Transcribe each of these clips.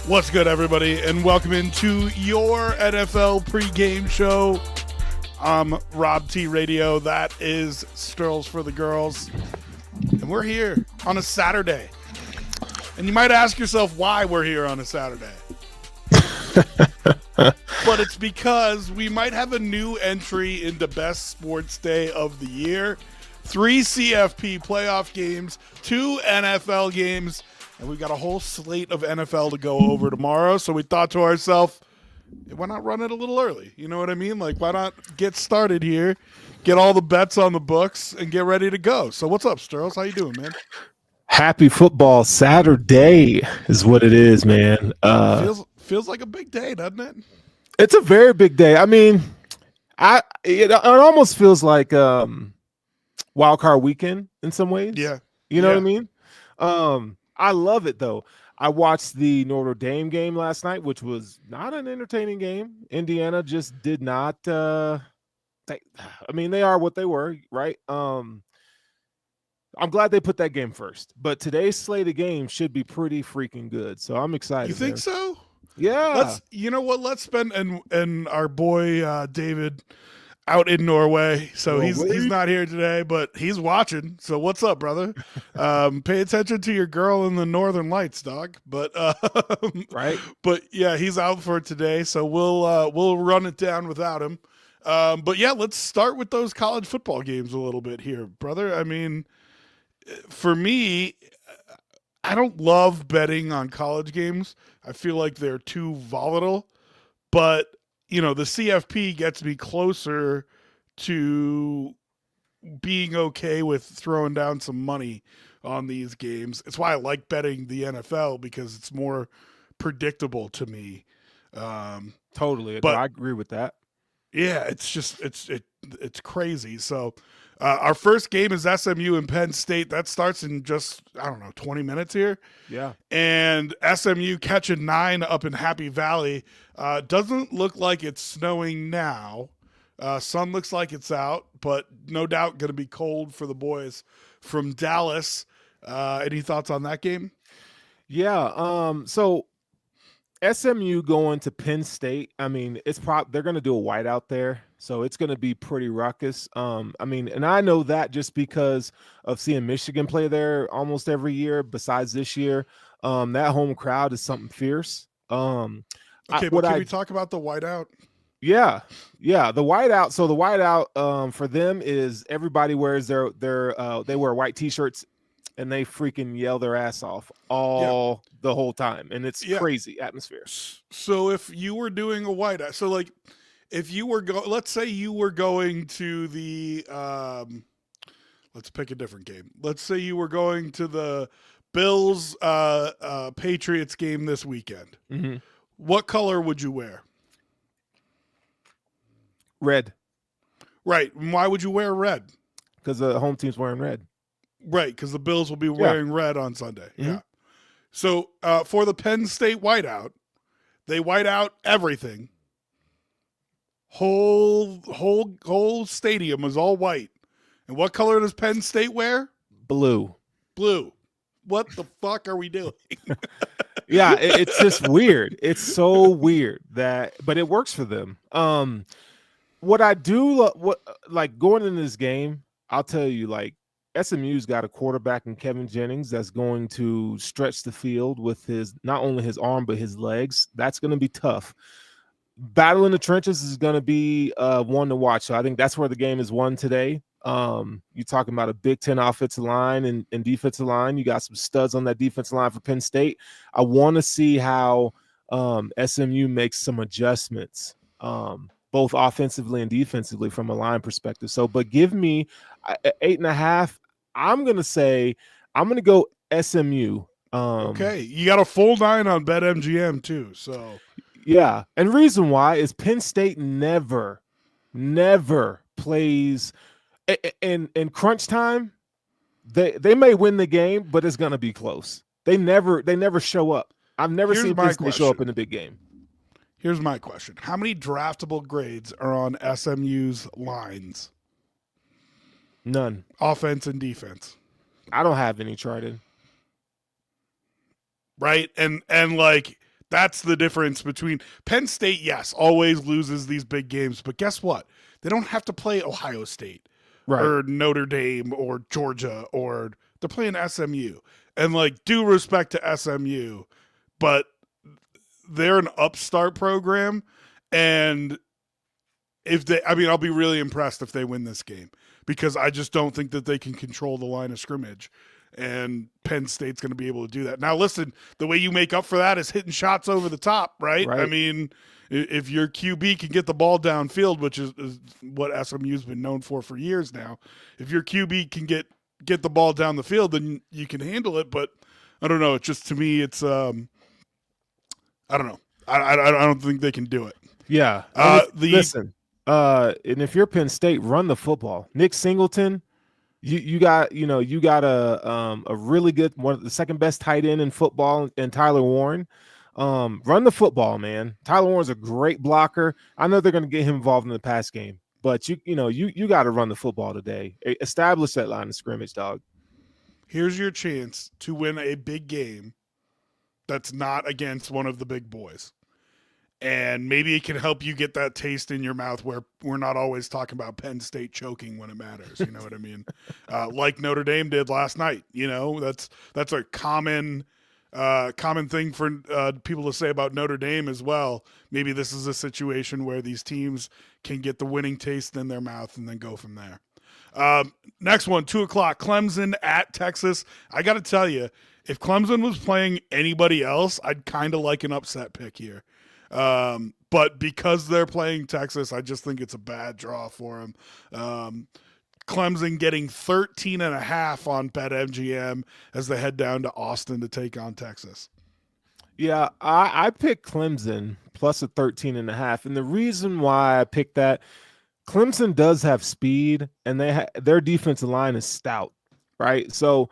What's good, everybody, and welcome into your NFL Pregame Show. I'm Rob T Radio. That is Stirls for the Girls. And we're here on a Saturday. And you might ask yourself why we're here on a Saturday. But it's because we might have a new entry into Best Sports Day of the Year. 3 CFP playoff games, 2 NFL games, and we've got a whole slate of NFL to go over tomorrow. So we thought to ourselves, why not run it a little early? You know what I mean? Like, why not get started here, get all the bets on the books, and get ready to go? So what's up, Stirls? How you doing, man? Happy Football Saturday is what it is, man. Feels like a big day, doesn't it? It's a very big day. I mean, it almost feels like wild card weekend in some ways. Yeah. You know what I mean? I love it, though. I watched the Notre Dame game last night, which was not an entertaining game. Indiana just did not they are what they were, right? I'm glad they put that game first. But today's slate of games should be pretty freaking good. So I'm excited. You think so? Yeah. You know what? Let's spend and our boy David out in Norway. So he's not here today, but he's watching. So what's up, brother? Pay attention to your girl in the Northern Lights, dog. But right. But yeah, he's out for today. So we'll run it down without him. But yeah, let's start with those college football games a little bit here, brother. I mean, for me, I don't love betting on college games. I feel like they're too volatile. But you know, the CFP gets me closer to being okay with throwing down some money on these games. It's why I like betting the NFL, because it's more predictable to me. Totally. But I agree with that. Yeah, it's just it's crazy. So our first game is SMU and Penn State. That starts in just, 20 minutes here. Yeah. And SMU catching 9 up in Happy Valley. Doesn't look like it's snowing now. Sun looks like it's out, but no doubt going to be cold for the boys from Dallas. Any thoughts on that game? Yeah. So SMU going to Penn State. I mean, they're going to do a whiteout there, so it's going to be pretty ruckus. And I know that just because of seeing Michigan play there almost every year. Besides this year, that home crowd is something fierce. Can we talk about the whiteout? Yeah, the whiteout. So the whiteout for them is everybody wears they wear white t-shirts and they freaking yell their ass off the whole time, and it's crazy atmosphere. So if you were doing a whiteout, so like if you were let's say you were going to the let's pick a different game. Let's say you were going to the Bills Patriots game this weekend. Mm-hmm. What color would you wear? Red. Right. And why would you wear red? Because the home team's wearing red. Right, because the Bills will be wearing red on Sunday. Mm-hmm. Yeah. So for the Penn State whiteout, they white out everything. Whole stadium was all white. And what color does Penn State wear? Blue. What the fuck are we doing? Yeah, it's just weird. It's so weird but it works for them. What I do, going into this game, I'll tell you, like, SMU's got a quarterback in Kevin Jennings that's going to stretch the field with not only his arm but his legs. That's going to be tough. Battle in the trenches is going to be one to watch. So I think that's where the game is won today. You're talking about a Big Ten offensive line and defensive line. You got some studs on that defensive line for Penn State. I want to see how SMU makes some adjustments, both offensively and defensively from a line perspective. So, but give me 8.5. I'm going to go SMU. Okay. You got a full 9 on BetMGM too. So yeah. And reason why is Penn State never plays in crunch time. They may win the game, but it's going to be close. They never show up. I've never seen Penn State show up in a big game. Here's my question. How many draftable grades are on SMU's lines? None. Offense and defense. I don't have any charted. Right? And like That's the difference between Penn State, yes, always loses these big games, but guess what? They don't have to play Ohio State Right. or Notre Dame or Georgia, or they're playing SMU. And like, due respect to SMU, but they're an upstart program, and I'll be really impressed if they win this game, because I just don't think that they can control the line of scrimmage, and Penn State's going to be able to do that. Now, listen, the way you make up for that is hitting shots over the top, right? I mean, if your QB can get the ball downfield, which is what SMU's been known for years now, if your QB can get the ball down the field, then you can handle it. But I don't know. It's just, to me, it's I don't know. I don't think they can do it. Yeah. Listen. And if you're Penn State, run the football. Nick Singleton, you got a really good one, the second best tight end in football, and Tyler Warren. Run the football, man. Tyler Warren's a great blocker. I know they're going to get him involved in the pass game, but you got to run the football today. Establish that line of scrimmage, dog. Here's your chance to win a big game that's not against one of the big boys. And maybe it can help you get that taste in your mouth where we're not always talking about Penn State choking when it matters. You know what I mean? Like Notre Dame did last night. That's a common thing for people to say about Notre Dame as well. Maybe this is a situation where these teams can get the winning taste in their mouth and then go from there. Next one, 2:00, Clemson at Texas. I got to tell you, if Clemson was playing anybody else, I'd kind of like an upset pick here. But because they're playing Texas, I just think it's a bad draw for them. Clemson getting 13.5 on BetMGM as they head down to Austin to take on Texas. Yeah, I picked Clemson plus a 13.5. And the reason why I picked that, Clemson does have speed, and their defensive line is stout, right? So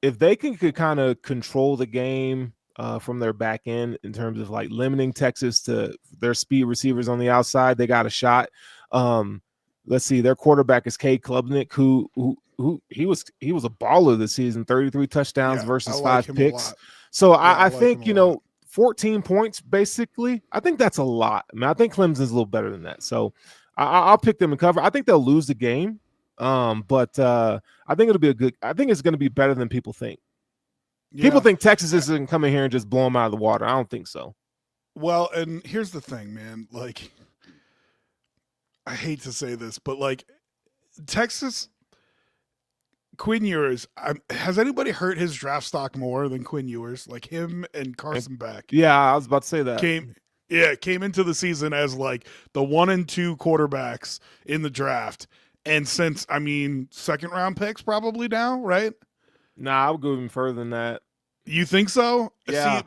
if they could kind of control the game from their back end in terms of like limiting Texas to their speed receivers on the outside, they got a shot. Let's see, their quarterback is Cade Klubnik, who he was a baller this season, 33 touchdowns versus 5 picks. So I think 14 points basically. I think that's a lot. I mean, I think Clemson's a little better than that. So I'll pick them to cover. I think they'll lose the game, but I think it'll be I think it's going to be better than people think. Yeah. People think Texas isn't coming here and just blow them out of the water. I don't think so. Well, and here's the thing, man. Like, I hate to say this, but like, Texas, Quinn Ewers, has anybody hurt his draft stock more than Quinn Ewers? Like him and Carson Beck. Yeah, I was about to say that. Came into the season as like the 1 and 2 quarterbacks in the draft. And since, second round picks probably now, right? Nah, I would go even further than that. You think so? Yeah. See,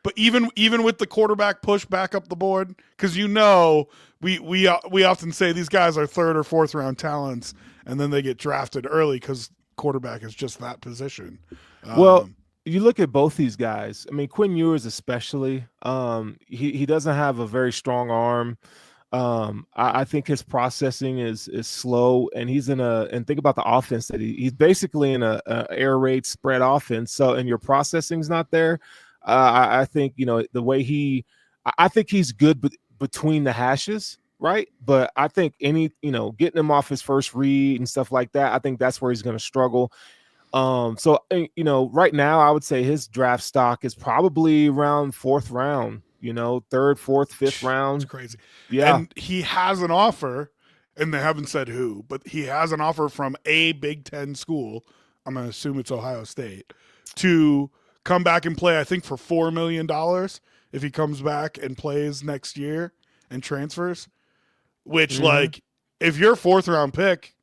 but even with the quarterback push back up the board, because we often say these guys are 3rd or 4th round talents, and then they get drafted early because quarterback is just that position. Well, you look at both these guys. I mean, Quinn Ewers especially. He doesn't have a very strong arm. I think his processing is slow, and and think about the offense that he's basically in a air raid spread offense. So, and your processing's not there. I think, the way I think he's good between the hashes, right? But I think getting him off his first read and stuff like that, I think that's where he's going to struggle. So, right now I would say his draft stock is probably around 4th round. 3rd, 4th, 5th round. It's crazy. Yeah. And he has an offer, and they haven't said who, but he has an offer from a Big Ten school, I'm going to assume it's Ohio State, to come back and play, I think, for $4 million if he comes back and plays next year and transfers, which, like, if you're a 4th round pick,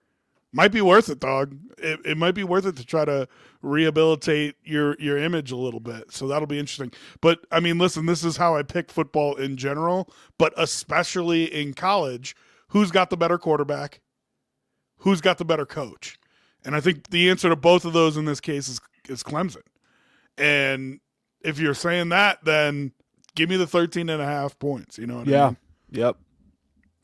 might be worth it, dog. It might be worth it to try to rehabilitate your image a little bit. So that'll be interesting. But, listen, this is how I pick football in general, but especially in college. Who's got the better quarterback? Who's got the better coach? And I think the answer to both of those in this case is Clemson. And if you're saying that, then give me the 13.5 points. You know what I mean?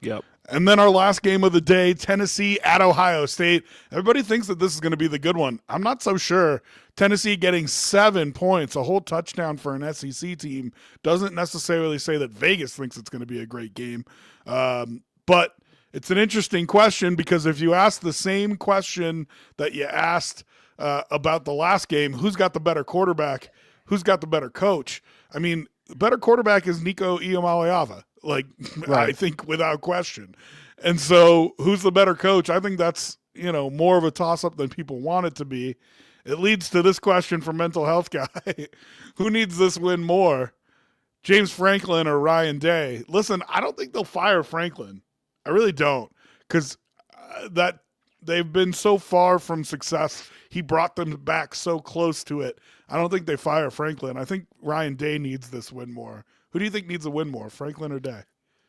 Yep. And then our last game of the day, Tennessee at Ohio State. Everybody thinks that this is going to be the good one. I'm not so sure. Tennessee getting 7 points, a whole touchdown for an SEC team, doesn't necessarily say that Vegas thinks it's going to be a great game. But it's an interesting question because if you ask the same question that you asked about the last game, who's got the better quarterback, who's got the better coach? I mean, the better quarterback is Nico Iamaleava. Like, right. I think without question. And so who's the better coach? I think that's, more of a toss-up than people want it to be. It leads to this question from Mental Health Guy. Who needs this win more, James Franklin or Ryan Day? Listen, I don't think they'll fire Franklin. I really don't, because that they've been so far from success. He brought them back so close to it. I don't think they fire Franklin. I think Ryan Day needs this win more. Who do you think needs a win more, Franklin or Day?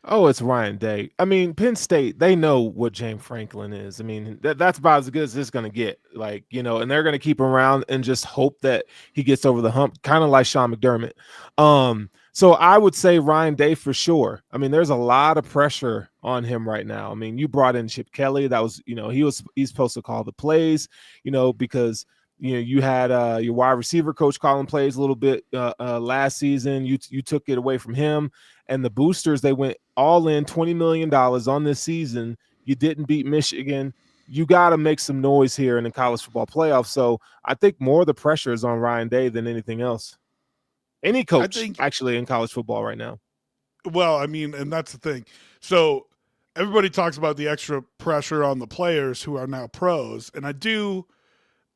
Oh, it's Ryan Day. I mean, Penn State, they know what James Franklin is. I mean, that's about as good as it's going to get. Like, and they're going to keep him around and just hope that he gets over the hump, kind of like Sean McDermott. So I would say Ryan Day for sure. I mean, there's a lot of pressure on him right now. I mean, you brought in Chip Kelly. That was, he's supposed to call the plays, because you had your wide receiver coach calling plays a little bit last season. You took it away from him, and the boosters, they went all in $20 million on this season. You didn't beat Michigan. You got to make some noise here in the college football playoffs. So I think more of the pressure is on Ryan Day than anything else. Any coach actually in college football right now. Well, I mean, and that's the thing. So everybody talks about the extra pressure on the players who are now pros, and I do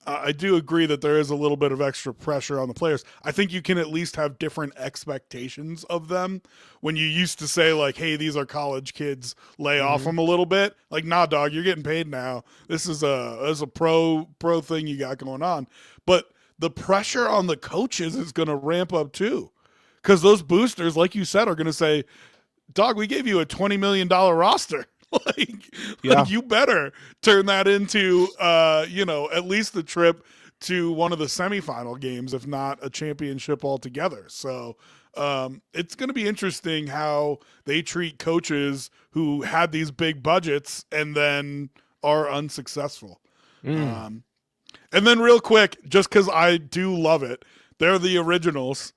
agree that there is a little bit of extra pressure on the players. I think you can at least have different expectations of them. When you used to say, like, hey, these are college kids, lay off them a little bit. Like, nah, dog, you're getting paid now. This is a pro thing you got going on. But the pressure on the coaches is going to ramp up too. Because those boosters, like you said, are going to say, dog, we gave you a $20 million roster. Like you better turn that into, at least the trip to one of the semifinal games, if not a championship altogether. So it's going to be interesting how they treat coaches who had these big budgets and then are unsuccessful. And then real quick, just because I do love it, they're the originals.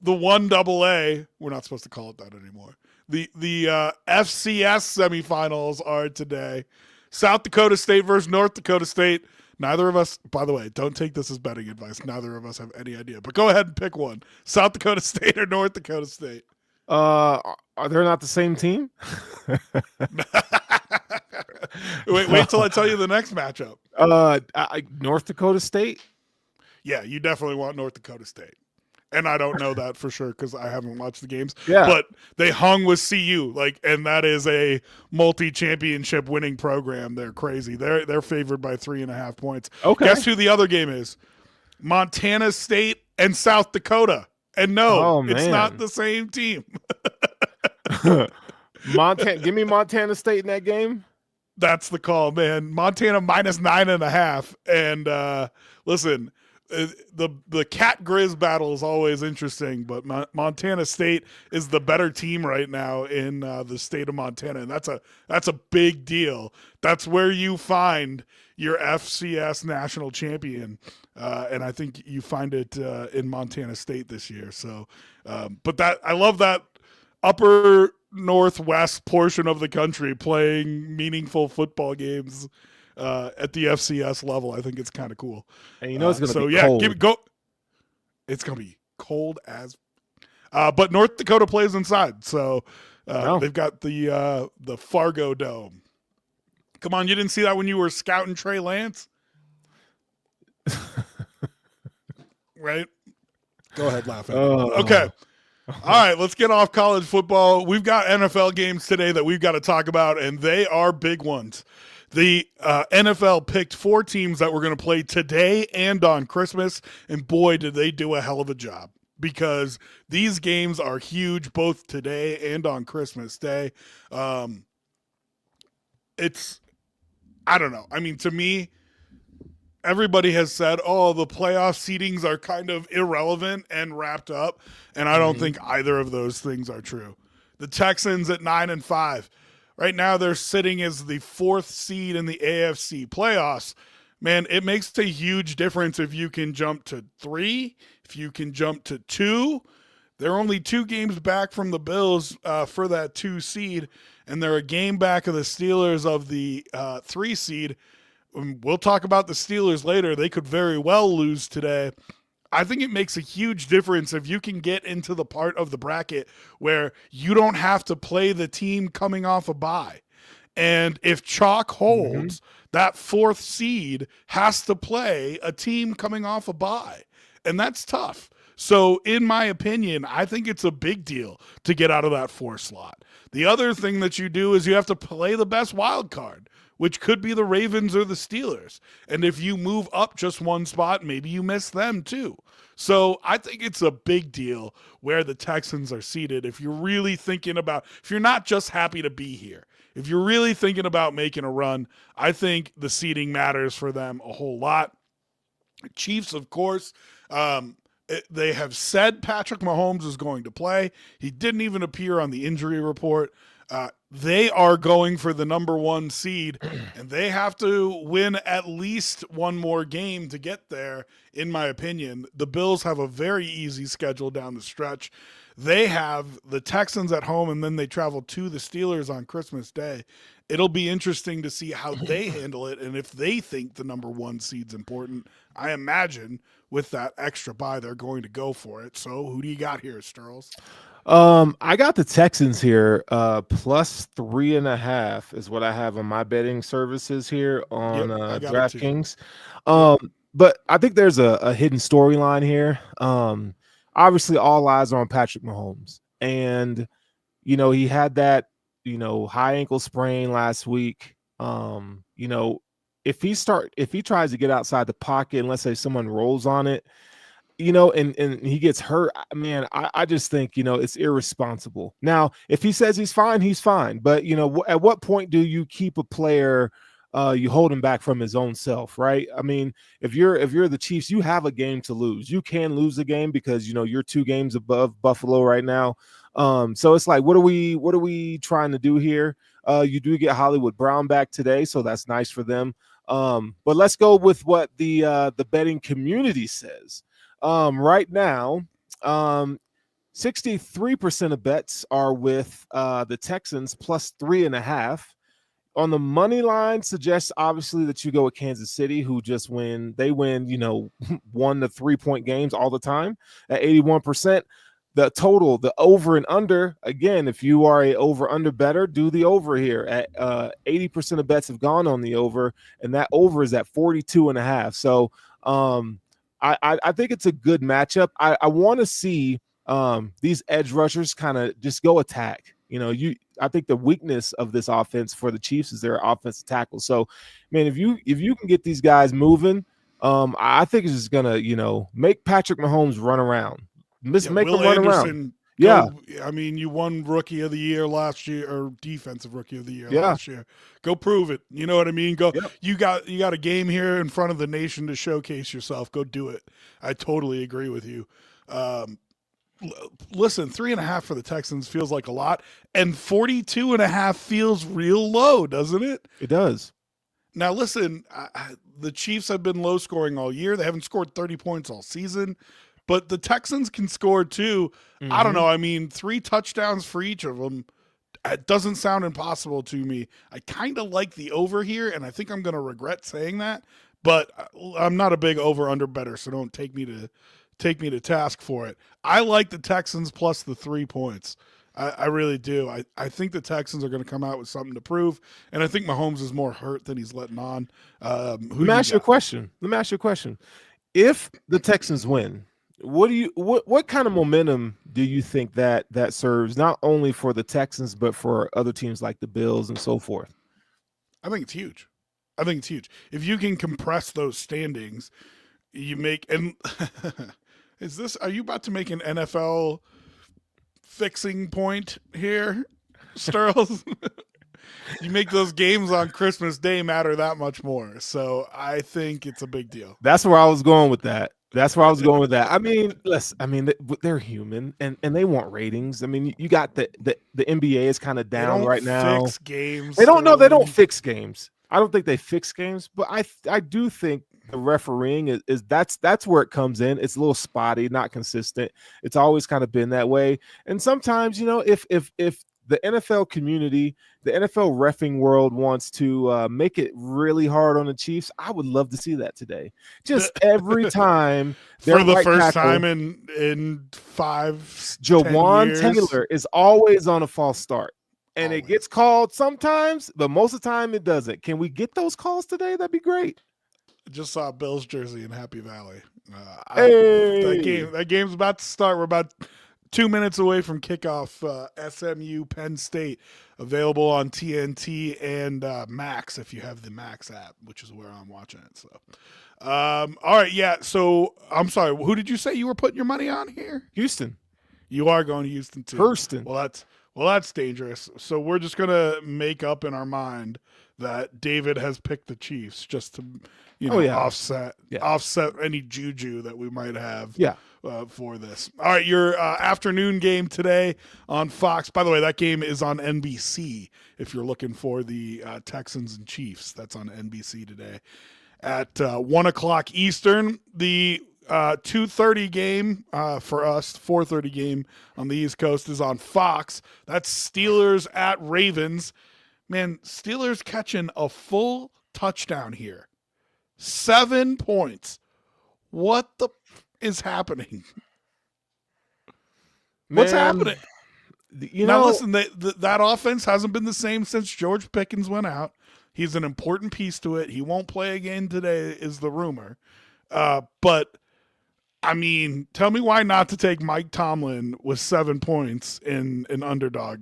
The 1AA, we're not supposed to call it that anymore. The FCS semifinals are today. South Dakota State versus North Dakota State. Neither of us, by the way, don't take this as betting advice. Neither of us have any idea. But go ahead and pick one. South Dakota State or North Dakota State? Are they not the same team? Wait till I tell you the next matchup. North Dakota State? Yeah, you definitely want North Dakota State. And I don't know that for sure because I haven't watched the games. Yeah. But they hung with CU, and that is a multi-championship winning program. They're crazy. They're favored by 3.5 points. Okay. Guess who the other game is? Montana State and South Dakota. And no, it's not the same team. Give me Montana State in that game. That's the call, man. Montana minus 9.5. And listen, the Cat Grizz battle is always interesting, but Montana State is the better team right now in the state of Montana, and that's a big deal. That's where you find your FCS national champion, and I think you find it in Montana State this year. So, but I love that upper northwest portion of the country playing meaningful football games at the FCS level. I think it's kind of cool. And it's going to be cold. Go. It's going to be cold as but North Dakota plays inside. So they've got the Fargo Dome. Come on, you didn't see that when you were scouting Trey Lance? Right? Go ahead, laugh at it. Okay. All right, let's get off college football. We've got NFL games today that we've got to talk about, and they are big ones. The NFL picked 4 teams that were going to play today and on Christmas, and boy, did they do a hell of a job because these games are huge both today and on Christmas Day. I don't know. I mean, to me, everybody has said, oh, the playoff seedings are kind of irrelevant and wrapped up, and I don't think either of those things are true. The Texans at 9-5. Right now, they're sitting as the 4th seed in the AFC playoffs. Man, it makes a huge difference if you can jump to 3, if you can jump to 2. They're only 2 games back from the Bills for that 2 seed, and they're a game back of the Steelers of the 3 seed. We'll talk about the Steelers later. They could very well lose today. I think it makes a huge difference if you can get into the part of the bracket where you don't have to play the team coming off a bye. And if chalk holds, that 4th seed has to play a team coming off a bye. And that's tough. So, in my opinion, I think it's a big deal to get out of that 4 slot. The other thing that you do is you have to play the best wild card, which could be the Ravens or the Steelers. And if you move up just 1 spot, maybe you miss them too. So I think it's a big deal where the Texans are seated. If you're really thinking about, if you're not just happy to be here, if you're really thinking about making a run, I think the seeding matters for them a whole lot. Chiefs, of course, they have said Patrick Mahomes is going to play. He didn't even appear on the injury report. They are going for the number 1 seed, and they have to win at least 1 more game to get there, in my opinion. The Bills have a very easy schedule down the stretch. They have the Texans at home, and then they travel to the Steelers on Christmas Day. It'll be interesting to see how they handle it and if they think the number 1 seed's important. I imagine with that extra bye, they're going to go for it. So who do you got here, Sterls? I got the Texans here, plus 3.5 is what I have on my betting services here on DraftKings. But I think there's a hidden storyline here. Obviously, all eyes are on Patrick Mahomes, and he had that high ankle sprain last week. If he tries to get outside the pocket, and let's say someone rolls on it, and he gets hurt, man, I just think, it's irresponsible. Now, if he says he's fine, he's fine. But, at what point do you keep a player, you hold him back from his own self, right? I mean, if you're the Chiefs, you have a game to lose. You can lose the game because, you're 2 games above Buffalo right now. So it's like, what are we trying to do here? You do get Hollywood Brown back today, so that's nice for them. But let's go with what the betting community says. Right now, 63% of bets are with the Texans plus 3.5. On the money line suggests obviously that you go with Kansas City, who just win. They win, 1 to 3 point games all the time at 81%. The total, the over and under, again, if you are a over under better, do the over here. At 80% of bets have gone on the over, and that over is at 42.5. So I think it's a good matchup. I want to see these edge rushers kind of just go attack. I think the weakness of this offense for the Chiefs is their offensive tackle. So, man, if you can get these guys moving, I think it's just gonna make Patrick Mahomes run around. Make Will him run Anderson, around. I mean, you won Rookie of the Year last year, or Defensive Rookie of the Year last year. Go prove it. You know what I mean? Go. Yep. You got a game here in front of the nation to showcase yourself. Go do it. I totally agree with you. Listen, 3.5 for the Texans feels like a lot, and 42.5 feels real low, doesn't it? It does. Now, listen, the Chiefs have been low scoring all year. They haven't scored 30 points all season. But the Texans can score too. Mm-hmm. I don't know. I mean, 3 touchdowns for each of them. It doesn't sound impossible to me. I kind of like the over here, and I think I'm going to regret saying that. But I'm not a big over/under better, so don't take me to task for it. I like the Texans plus the 3 points. I really do. I think the Texans are going to come out with something to prove, and I think Mahomes is more hurt than he's letting on. Let me ask you a question. If the Texans win, what kind of momentum do you think that serves not only for the Texans but for other teams like the Bills and so forth? I think it's huge. If you can compress those standings, you make and are you about to make an NFL fixing point here, Sterls? You make those games on Christmas Day matter that much more. So I think it's a big deal. That's where I was going with that. That's where I was going with that. I mean, they're human and they want ratings. I mean, you got the NBA is kind of down right now. Fix games. They don't know. They don't fix games. I don't think they fix games, but I do think the refereeing is that's where it comes in. It's a little spotty, not consistent. It's always kind of been that way. And sometimes, if the NFL community, the NFL reffing world wants to make it really hard on the Chiefs, I would love to see that today. Just every time for the first time in 5, Jawan Taylor is always on a false start. And it gets called sometimes, but most of the time it doesn't. Can we get those calls today? That'd be great. Just saw Bill's jersey in Happy Valley. That game's about to start. We're about 2 minutes away from kickoff. SMU Penn State, available on TNT and Max if you have the Max app, which is where I'm watching it. So, all right, yeah. So I'm sorry. Who did you say you were putting your money on here? Houston. You are going to Houston too. Hurston. Well, that's dangerous. So we're just gonna make up in our mind that David has picked the Chiefs just to, offset any juju that we might have. Yeah. For this. All right, your afternoon game today on Fox. By the way, that game is on NBC if you're looking for the Texans and Chiefs. That's on NBC today at 1 o'clock Eastern. The 2:30 game for us, 4:30 game on the East Coast is on Fox. That's Steelers at Ravens. Man, Steelers catching a full touchdown here. 7 points. What the is happening? What's happening? Now listen, that offense hasn't been the same since George Pickens went out. He's an important piece to it. He won't play again today, is the rumor. But I mean, tell me why not to take Mike Tomlin with 7 points in an underdog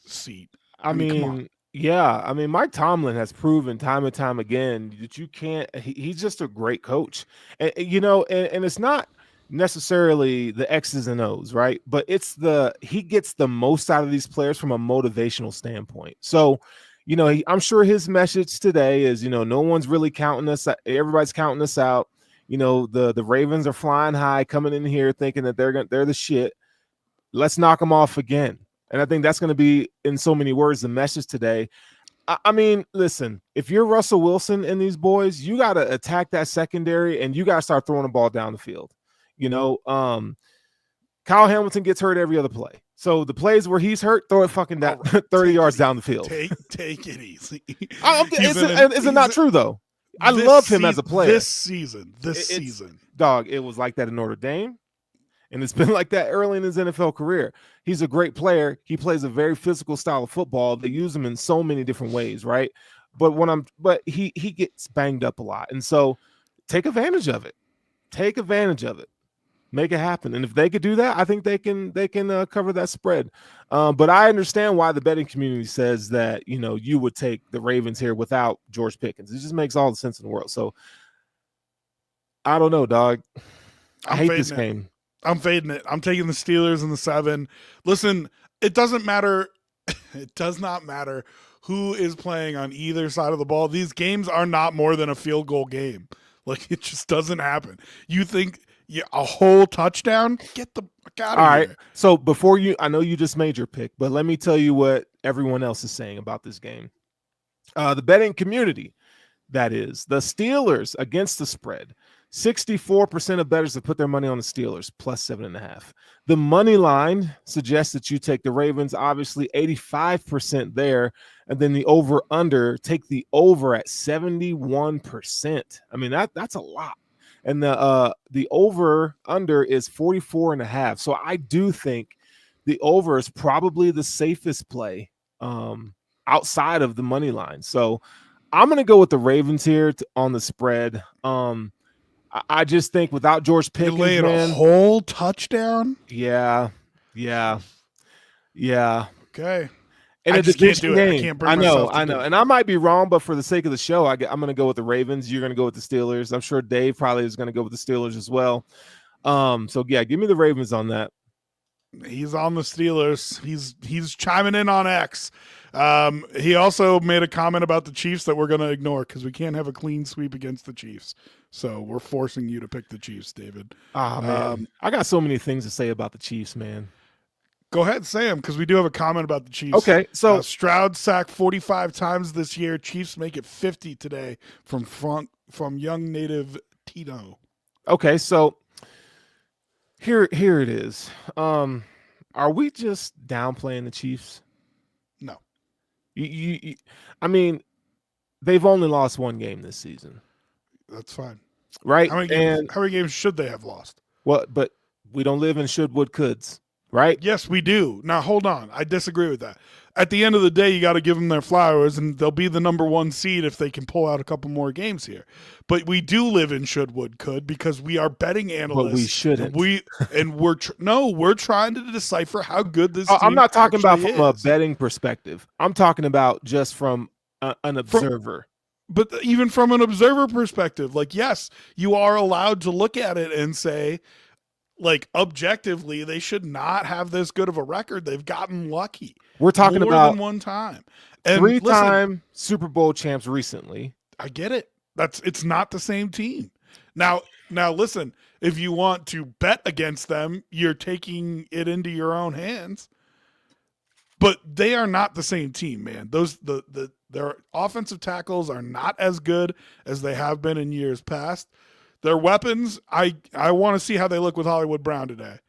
seat. I mean, yeah. I mean, Mike Tomlin has proven time and time again that you can't. He's just a great coach, and it's not necessarily the X's and O's, right? But it's he gets the most out of these players from a motivational standpoint. So, I'm sure his message today is, no one's really counting us. Everybody's counting us out. The Ravens are flying high, coming in here thinking that they're the shit. Let's knock them off again. And I think that's going to be, in so many words, the message today. I mean, listen, if you're Russell Wilson and these boys, you got to attack that secondary and you got to start throwing the ball down the field. Kyle Hamilton gets hurt every other play. So the plays where he's hurt, throw it fucking down 30 yards down the field. Take it easy. Is it not true, though? I love him as a player. This season. Dog, it was like that in Notre Dame. And it's been like that early in his NFL career. He's a great player. He plays a very physical style of football. They use him in so many different ways, right? But he gets banged up a lot. And so take advantage of it. Make it happen. And if they could do that, I think they can cover that spread. But I understand why the betting community says that, you would take the Ravens here without George Pickens. It just makes all the sense in the world. So I don't know, dog. I hate this game. I'm fading it. I'm taking the Steelers in the 7. Listen, it doesn't matter. It does not matter who is playing on either side of the ball. These games are not more than a field goal game. Like, it just doesn't happen. You think a whole touchdown? Get the fuck out of here. All right. So I know you just made your pick, but let me tell you what everyone else is saying about this game. The betting community, that is, the Steelers against the spread. 64% of bettors have put their money on the Steelers, plus 7.5. The money line suggests that you take the Ravens, obviously 85% there, and then the over-under, take the over at 71%. I mean, that's a lot. And the over-under is 44.5. So I do think the over is probably the safest play outside of the money line. So I'm going to go with the Ravens here on the spread. I just think without George Pickens, you're laying a whole touchdown. Yeah. Okay. And I just can't do it. I can't bring myself to do it. And I might be wrong, but for the sake of the show, I'm going to go with the Ravens. You're going to go with the Steelers. I'm sure Dave probably is going to go with the Steelers as well. So yeah, give me the Ravens on that. He's on the Steelers. He's chiming in on X. He also made a comment about the Chiefs that we're going to ignore because we can't have a clean sweep against the Chiefs. So we're forcing you to pick the Chiefs, David. Ah, man. I got so many things to say about the Chiefs, man. Go ahead, Sam, because we do have a comment about the Chiefs. Okay, so Stroud sacked 45 times this year. Chiefs make it 50 today from young native Tito. Okay, so here it is. Are we just downplaying the Chiefs? No. I mean, they've only lost one game this season. That's fine. Right? How many games should they have lost? Well, but we don't live in should, would, coulds, right? Yes, we do. Now, hold on. I disagree with that. At the end of the day, you got to give them their flowers, and they'll be the number one seed if they can pull out a couple more games here. But we do live in should, would, could because we are betting analysts. But we shouldn't. We're trying to decipher how good this. I'm not talking about from a is. betting perspective. I'm talking about just from an observer. But even from an observer perspective, like, yes, you are allowed to look at it and say, like, objectively, they should not have this good of a record. They've gotten lucky. We're talking more about than one time. And three-time Super Bowl champs recently. I get it. It's not the same team. Now listen, if you want to bet against them, you're taking it into your own hands. But they are not the same team, man. Their offensive tackles are not as good as they have been in years past. Their weapons, I want to see how they look with Hollywood Brown today.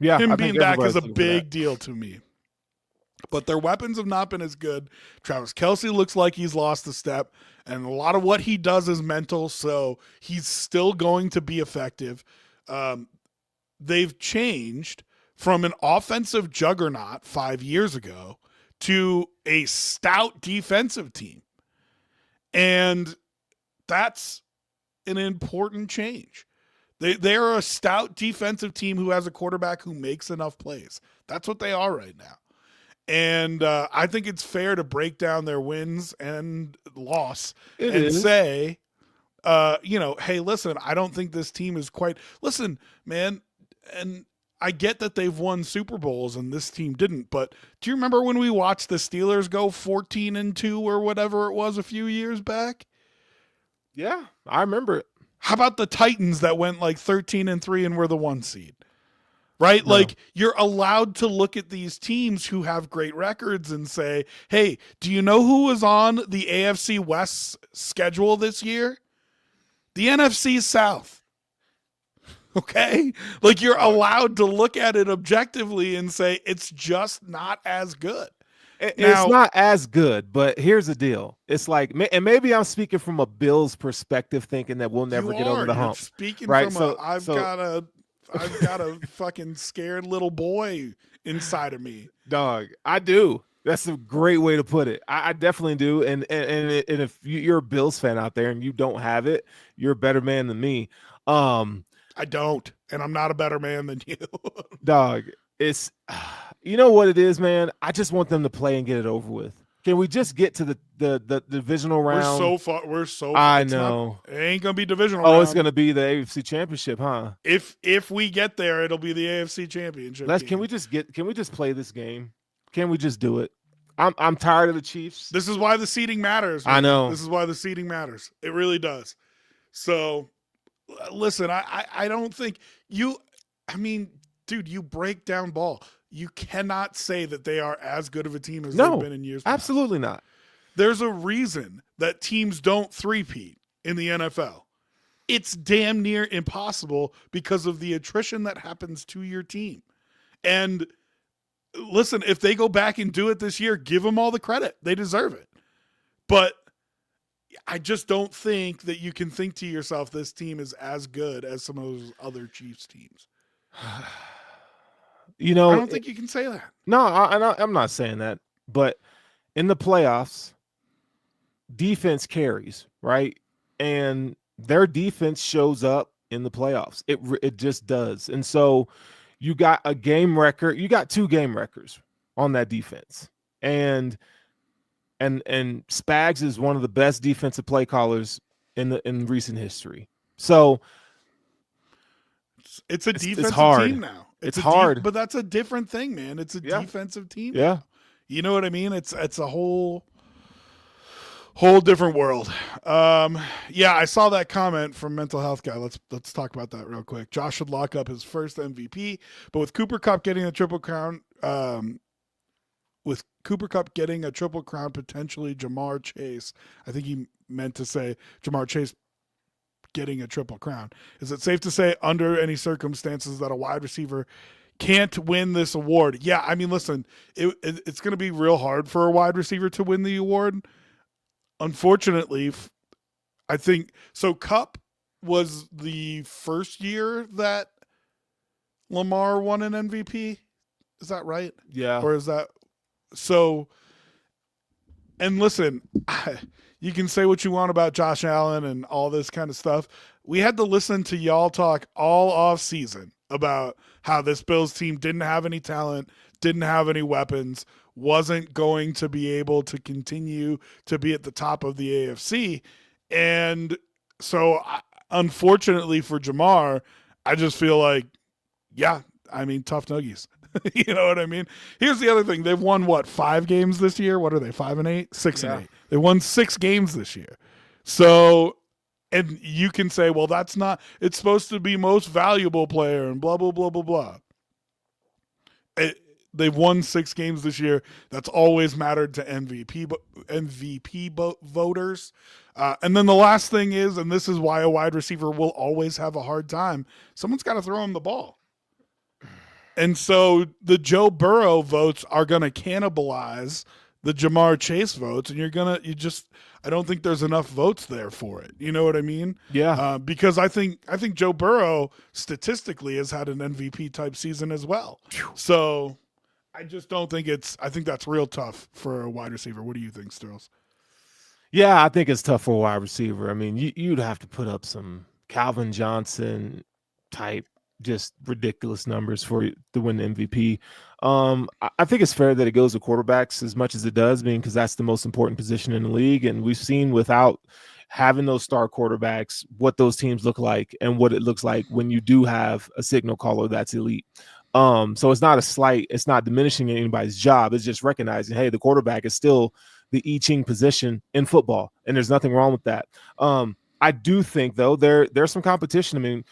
Yeah, him being back is a big deal to me. But their weapons have not been as good. Travis Kelce looks like he's lost a step, and a lot of what he does is mental, so he's still going to be effective. They've changed from an offensive juggernaut 5 years ago to a stout defensive team. And that's an important change. They are a stout defensive team who has a quarterback who makes enough plays. That's what they are right now. And I think it's fair to break down their wins and loss say, hey, listen, I don't think this team is quite – listen, man, and I get that they've won Super Bowls and this team didn't, but do you remember when we watched the Steelers go 14-2 or whatever it was a few years back? Yeah, I remember it. How about the Titans that went like 13-3 and were the 1 seed? Right? No. Like, you're allowed to look at these teams who have great records and say, hey, do you know who was on the AFC West schedule this year? The NFC South. Okay? Like, you're allowed to look at it objectively and say it's just not as good. It's not as good, but here's the deal. It's like, and maybe I'm speaking from a Bills perspective, thinking that we'll never get over the hump. Speaking right? From I've got a fucking scared little boy inside of me. Dog, I do. That's a great way to put it. I definitely do. And if you're a Bills fan out there and you don't have it, you're a better man than me. I don't, and I'm not a better man than you. Dog, it's you know what it is, man. I just want them to play and get it over with. Can we just get to the divisional round? We're so far. I know. It ain't gonna be divisional round. Oh, it's gonna be the AFC Championship, huh? If we get there, it'll be the AFC Championship. Can we just play this game? Can we just do it? I'm tired of the Chiefs. This is why the seeding matters, man. I know. This is why the seeding matters. It really does. So listen, I don't think dude, you break down ball. You cannot say that they are as good of a team as they've been in years past. Absolutely not. There's a reason that teams don't three-peat in the NFL. It's damn near impossible because of the attrition that happens to your team. And listen, if they go back and do it this year, give them all the credit. They deserve it. But I just don't think that you can think to yourself this team is as good as some of those other Chiefs teams. I don't think you can say that. No, I'm not saying that. But in the playoffs, defense carries, right? And their defense shows up in the playoffs. It just does. And so you got a game record. You got 2 game records on that defense. And Spags is one of the best defensive play callers in recent history. So it's a defensive hard. team now. It's hard. But that's a different thing, man. It's a defensive team. Yeah. You know what I mean? It's a whole different world. Yeah, I saw that comment from Mental Health Guy. Let's talk about that real quick. Josh should lock up his first MVP, but with Cooper Kupp getting a triple crown, potentially Jamar Chase. I think he meant to say Jamar Chase getting a triple crown. Is it safe to say under any circumstances that a wide receiver can't win this award? Yeah, I mean, listen, it's going to be real hard for a wide receiver to win the award. Unfortunately, I think so. Kupp was the first year that Lamar won an MVP. Is that right? Yeah. Or is that so? And listen, you can say what you want about Josh Allen and all this kind of stuff. We had to listen to y'all talk all off season about how this Bills team didn't have any talent, didn't have any weapons, wasn't going to be able to continue to be at the top of the AFC. And so, unfortunately for Jamar, I just feel like, yeah, I mean, tough nuggies. You know what I mean? Here's the other thing. They've won, 5 games this year? What are they, 5-8? 6-8. They won 6 games this year. So, and you can say, well, that's not, it's supposed to be most valuable player and blah, blah, blah, blah, blah. They've won 6 games this year. That's always mattered to MVP voters. And then the last thing is, and this is why a wide receiver will always have a hard time, someone's got to throw him the ball. And so the Joe Burrow votes are going to cannibalize the Jamar Chase votes, and I don't think there's enough votes there for it. You know what I mean? Yeah. Because I think Joe Burrow statistically has had an MVP type season as well. So I just don't think I think that's real tough for a wide receiver. What do you think, Sterls? Yeah, I think it's tough for a wide receiver. I mean, you'd have to put up some Calvin Johnson type, just ridiculous numbers for you to win the MVP. I think it's fair that it goes to quarterbacks as much as it does, because that's the most important position in the league. And we've seen without having those star quarterbacks what those teams look like and what it looks like when you do have a signal caller that's elite. So it's not a slight, it's not diminishing anybody's job. It's just recognizing, hey, the quarterback is still the I Ching position in football, and there's nothing wrong with that. I do think, though, there's some competition. I mean,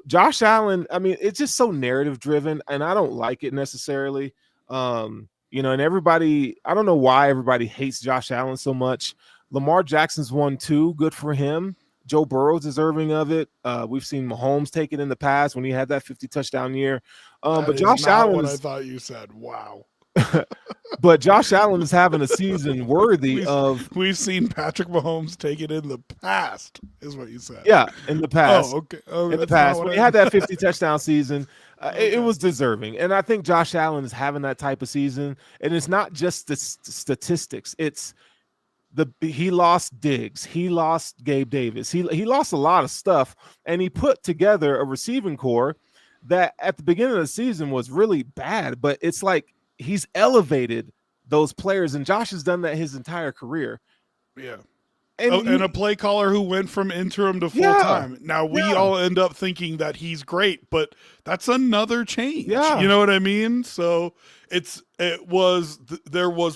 Josh Allen, I mean, it's just so narrative driven, and I don't like it necessarily. And everybody, I don't know why everybody hates Josh Allen so much. Lamar Jackson's won 2, good for him. Joe Burrow's deserving of it. We've seen Mahomes take it in the past when he had that 50 touchdown year. But Josh Allen, what I thought you said. Wow. But Josh Allen is having a season worthy of. We've seen Patrick Mahomes take it in the past, is what you said. Yeah, in the past. Oh, okay. In the past, when he had that 50 touchdown season, it was deserving. And I think Josh Allen is having that type of season. And it's not just the statistics. It's he lost Diggs, he lost Gabe Davis, he lost a lot of stuff, and he put together a receiving core that at the beginning of the season was really bad. But it's like he's elevated those players, and Josh has done that his entire career. Yeah. And a play caller who went from interim to full time. Now we all end up thinking that he's great, but that's another change. Yeah. You know what I mean? So there was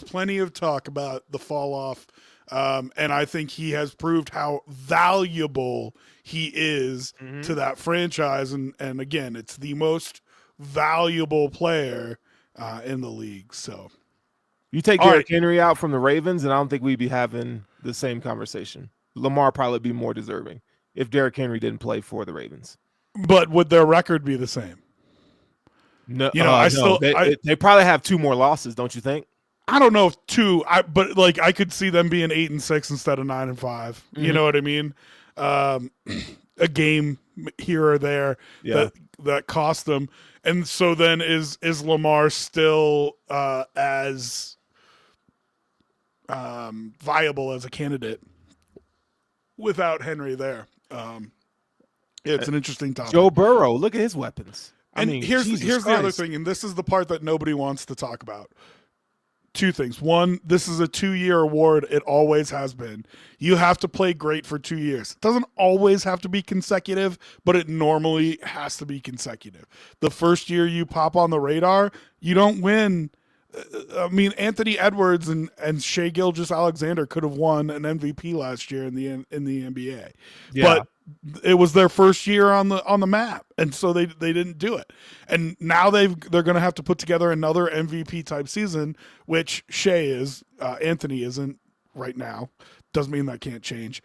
plenty of talk about the fall off. And I think he has proved how valuable he is to that franchise. And again, it's the most valuable player in the league. So you take Derrick Henry out from the Ravens, and I don't think we'd be having the same conversation. Lamar probably be more deserving if Derrick Henry didn't play for the Ravens. But would their record be the same? No, they probably have 2 more losses, don't you think? I don't know if 2, but like I could see them being 8-6 instead of 9-5. You know what I mean? A game here or there that cost them. And so then is Lamar still as viable as a candidate without Henry there? It's an interesting topic. Joe Burrow, look at his weapons. Here's the other thing, and this is the part that nobody wants to talk about. two things. One, this is a 2-year award. It always has been. You have to play great for 2 years. It doesn't always have to be consecutive, but it normally has to be consecutive. The first year you pop on the radar, you don't win. I mean, Anthony Edwards and Shai Gilgeous-Alexander could have won an MVP last year in the NBA. Yeah. But it was their first year on the map, and so they didn't do it. And now they're going to have to put together another MVP type season, which Shai is. Anthony isn't right now. Doesn't mean that can't change,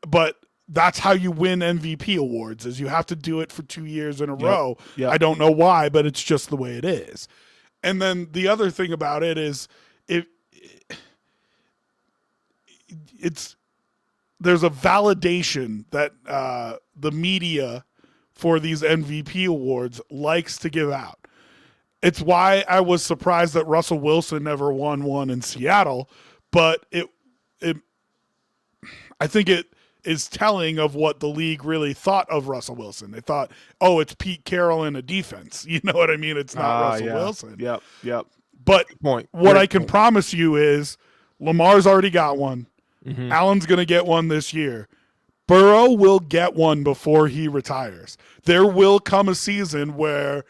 but that's how you win MVP awards. Is you have to do it for 2 years in a row. Yep. I don't know why, but it's just the way it is. And then the other thing about it is there's a validation that the media for these MVP awards likes to give out. It's why I was surprised that Russell Wilson never won one in Seattle, but I think it is telling of what the league really thought of Russell Wilson. They thought, oh, it's Pete Carroll in a defense. You know what I mean? It's not Russell Wilson. Yep. But Point. what Great I can point. promise you is Lamar's already got one. Mhm. Allen's going to get one this year. Burrow will get one before he retires. There will come a season where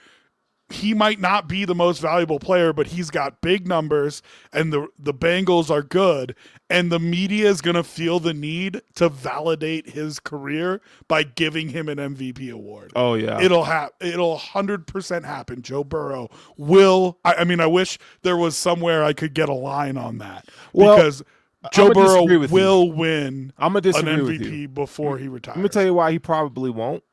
he might not be the most valuable player, but he's got big numbers and the Bengals are good, and the media is going to feel the need to validate his career by giving him an MVP award. Oh yeah. It'll 100% happen. Joe Burrow will. I mean, I wish there was somewhere I could get a line on that, Well, because Joe I'ma disagree Burrow with will win I'm gonna an disagree with you. MVP before he retires. Let me tell you why he probably won't.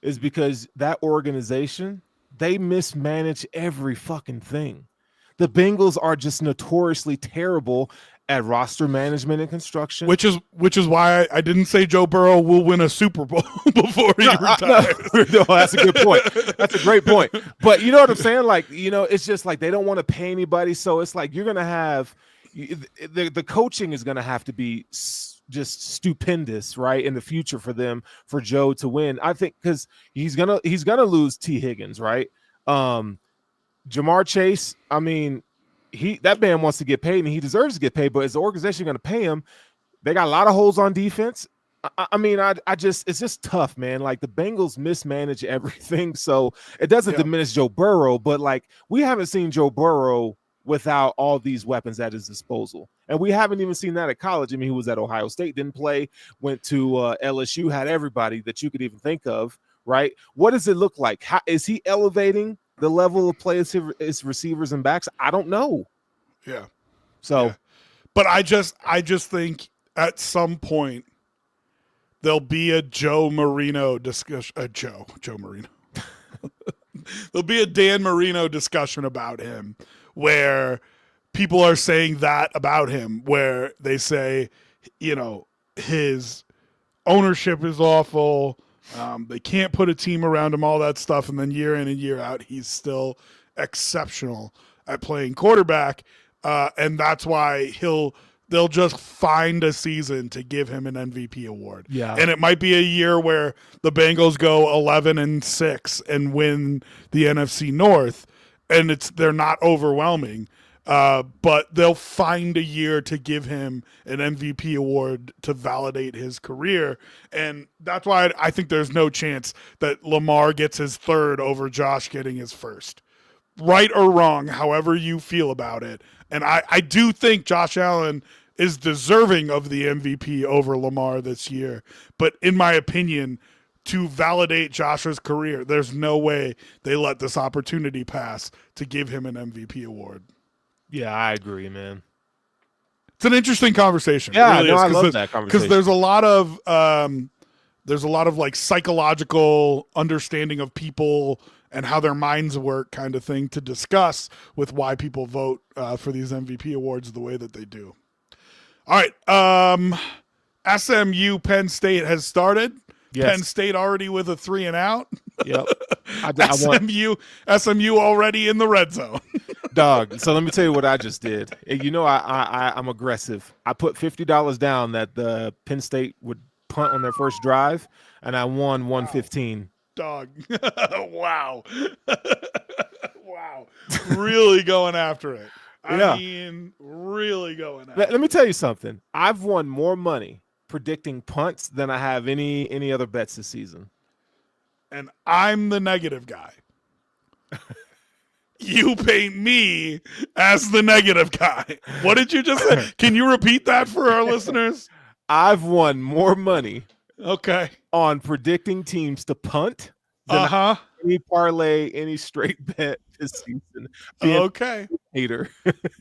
Is because that organization, they mismanage every fucking thing. The Bengals are just notoriously terrible at roster management and construction. Which is why I didn't say Joe Burrow will win a Super Bowl before he retires. No, that's a good point. That's a great point. But you know what I'm saying? Like, it's just like they don't want to pay anybody. So it's like you're going to have the coaching is going to have to be just stupendous, right, in the future for them, for Joe to win. I think because he's gonna lose T. Higgins, right? Jamar Chase, I mean, that man wants to get paid and he deserves to get paid, but is the organization going to pay him? They got a lot of holes on defense. I mean, it's just tough, man. Like the Bengals mismanage everything, so it doesn't diminish Joe Burrow, but like we haven't seen Joe Burrow without all these weapons at his disposal. And we haven't even seen that at college. I mean, he was at Ohio State, didn't play, went to LSU, had everybody that you could even think of, right? What does it look like? How is he elevating the level of play as his receivers and backs? I don't know. Yeah. So, yeah. But I just think at some point there'll be a Joe Marino discussion. Joe Marino. There'll be a Dan Marino discussion about him where people are saying that about him, where they say, his ownership is awful. They can't put a team around him, all that stuff. And then year in and year out, he's still exceptional at playing quarterback. And that's why they'll just find a season to give him an MVP award. Yeah. And it might be a year where the Bengals go 11-6 and win the NFC North, and they're not overwhelming. But they'll find a year to give him an MVP award to validate his career. And that's why I think there's no chance that Lamar gets his third over Josh getting his first. Right or wrong, however you feel about it. And I do think Josh Allen is deserving of the MVP over Lamar this year. But in my opinion, to validate Josh's career, there's no way they let this opportunity pass to give him an MVP award. yeah, I agree, man. It's an interesting conversation. Yeah, it really I is, love that conversation. because there's a lot of like psychological understanding of people and how their minds work kind of thing to discuss with why people vote for these MVP awards the way that they do. All right. SMU Penn State has started. Yes. Penn State already with a 3 and out. Yep. SMU already in the red zone. Dog. So let me tell you what I just did. I'm aggressive. I put $50 down that the Penn State would punt on their first drive, and I won 115. Dog. Wow. Wow. Really going after it. I mean, really going at Let me tell you something. I've won more money predicting punts than I have any other bets this season. And I'm the negative guy. You paint me as the negative guy. What did you just say? Can you repeat that for our listeners? I've won more money on predicting teams to punt than any parlay, any straight bet this season. Hater.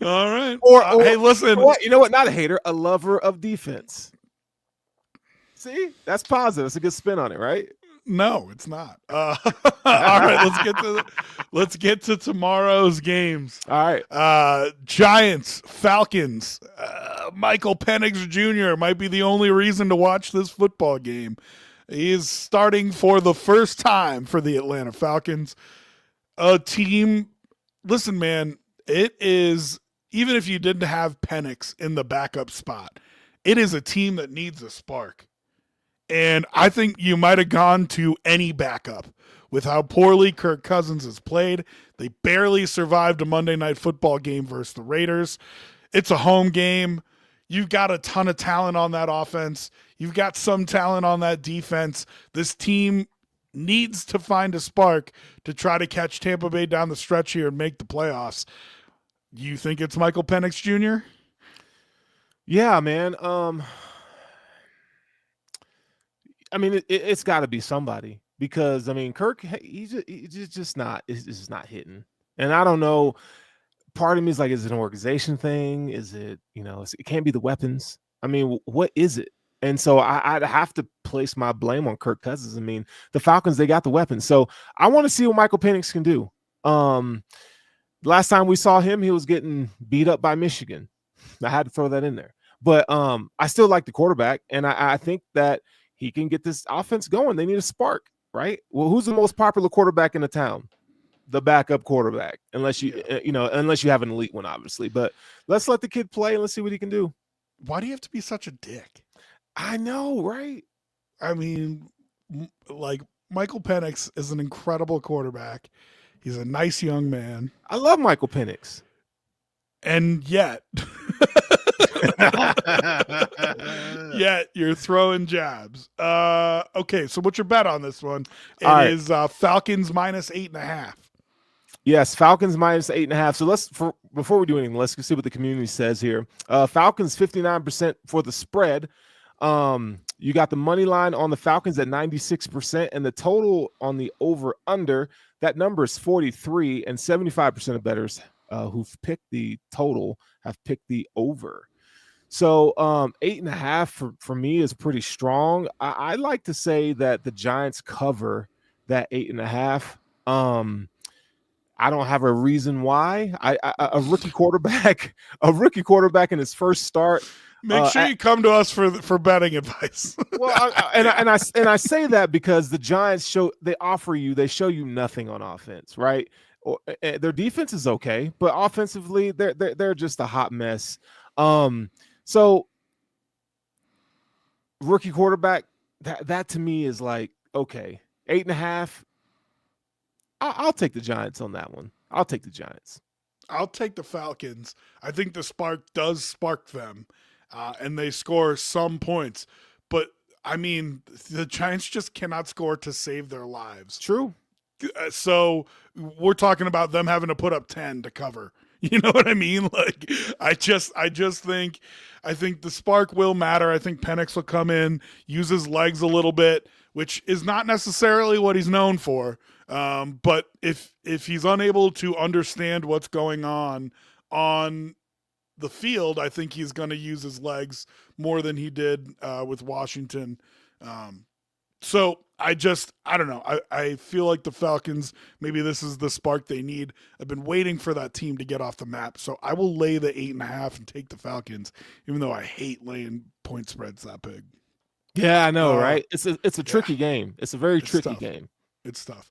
All right. Or hey, listen. You know what? Not a hater, a lover of defense. See? That's positive. It's a good spin on it, right? No, it's not. All right, let's get to tomorrow's games. All right. Giants, Falcons. Michael Penix Jr. might be the only reason to watch this football game. He is starting for the first time for the Atlanta Falcons. A team, listen, man, it is, even if you didn't have Penix in the backup spot, it is a team that needs a spark. And I think you might have gone to any backup with how poorly Kirk Cousins has played. They barely survived a Monday Night Football game versus the Raiders. It's a home game. You've got a ton of talent on that offense. You've got some talent on that defense. This team needs to find a spark to try to catch Tampa Bay down the stretch here and make the playoffs. You think it's Michael Penix Jr.? Yeah, man. I mean, it's got to be somebody because, I mean, Kirk, he's just not hitting. And I don't know. Part of me is like, is it an organization thing? Is it, it can't be the weapons. I mean, what is it? And so I'd have to place my blame on Kirk Cousins. I mean, the Falcons, they got the weapons. So I want to see what Michael Penix can do. Last time we saw him, he was getting beat up by Michigan. I had to throw that in there. But I still like the quarterback, and I think that he can get this offense going. They need a spark, right? Well, who's the most popular quarterback in the town? The backup quarterback, unless you have an elite one, obviously. But let's let the kid play and let's see what he can do. Why do you have to be such a dick? I know, right? I mean, like, Michael Penix is an incredible quarterback. He's a nice young man. I love Michael Penix. And yet you're throwing jabs. Okay, so what's your bet on this one? It is Falcons minus 8.5. Yes, Falcons minus 8.5. So before we do anything, let's see what the community says here. Falcons 59% for the spread. You got the money line on the Falcons at 96%, and the total on the over/under, that number is 43, and 75% of bettors who've picked the total have picked the over. So 8.5 for me is pretty strong. I like to say that the Giants cover that 8.5. I don't have a reason why. A rookie quarterback in his first start. Make sure you come to us for betting advice. Well, I say that because the Giants show you nothing on offense, right? Their defense is okay, but offensively they're just a hot mess. So rookie quarterback, that to me is like, okay, 8.5. I'll take the Giants on that one. I'll take the Giants. I'll take the Falcons. I think the spark does spark them, and they score some points. But, I mean, the Giants just cannot score to save their lives. True. So we're talking about them having to put up 10 to cover. You know what I mean? Like, I think the spark will matter. I think Penix will come in, use his legs a little bit, which is not necessarily what he's known for. But if he's unable to understand what's going on the field, I think he's going to use his legs more than he did with Washington. So I don't know. I feel like the Falcons, maybe this is the spark they need. I've been waiting for that team to get off the map. So I will lay the 8.5 and take the Falcons, even though I hate laying point spreads that big. Yeah, I know, right? It's a tricky game. It's a very tricky game. It's tough.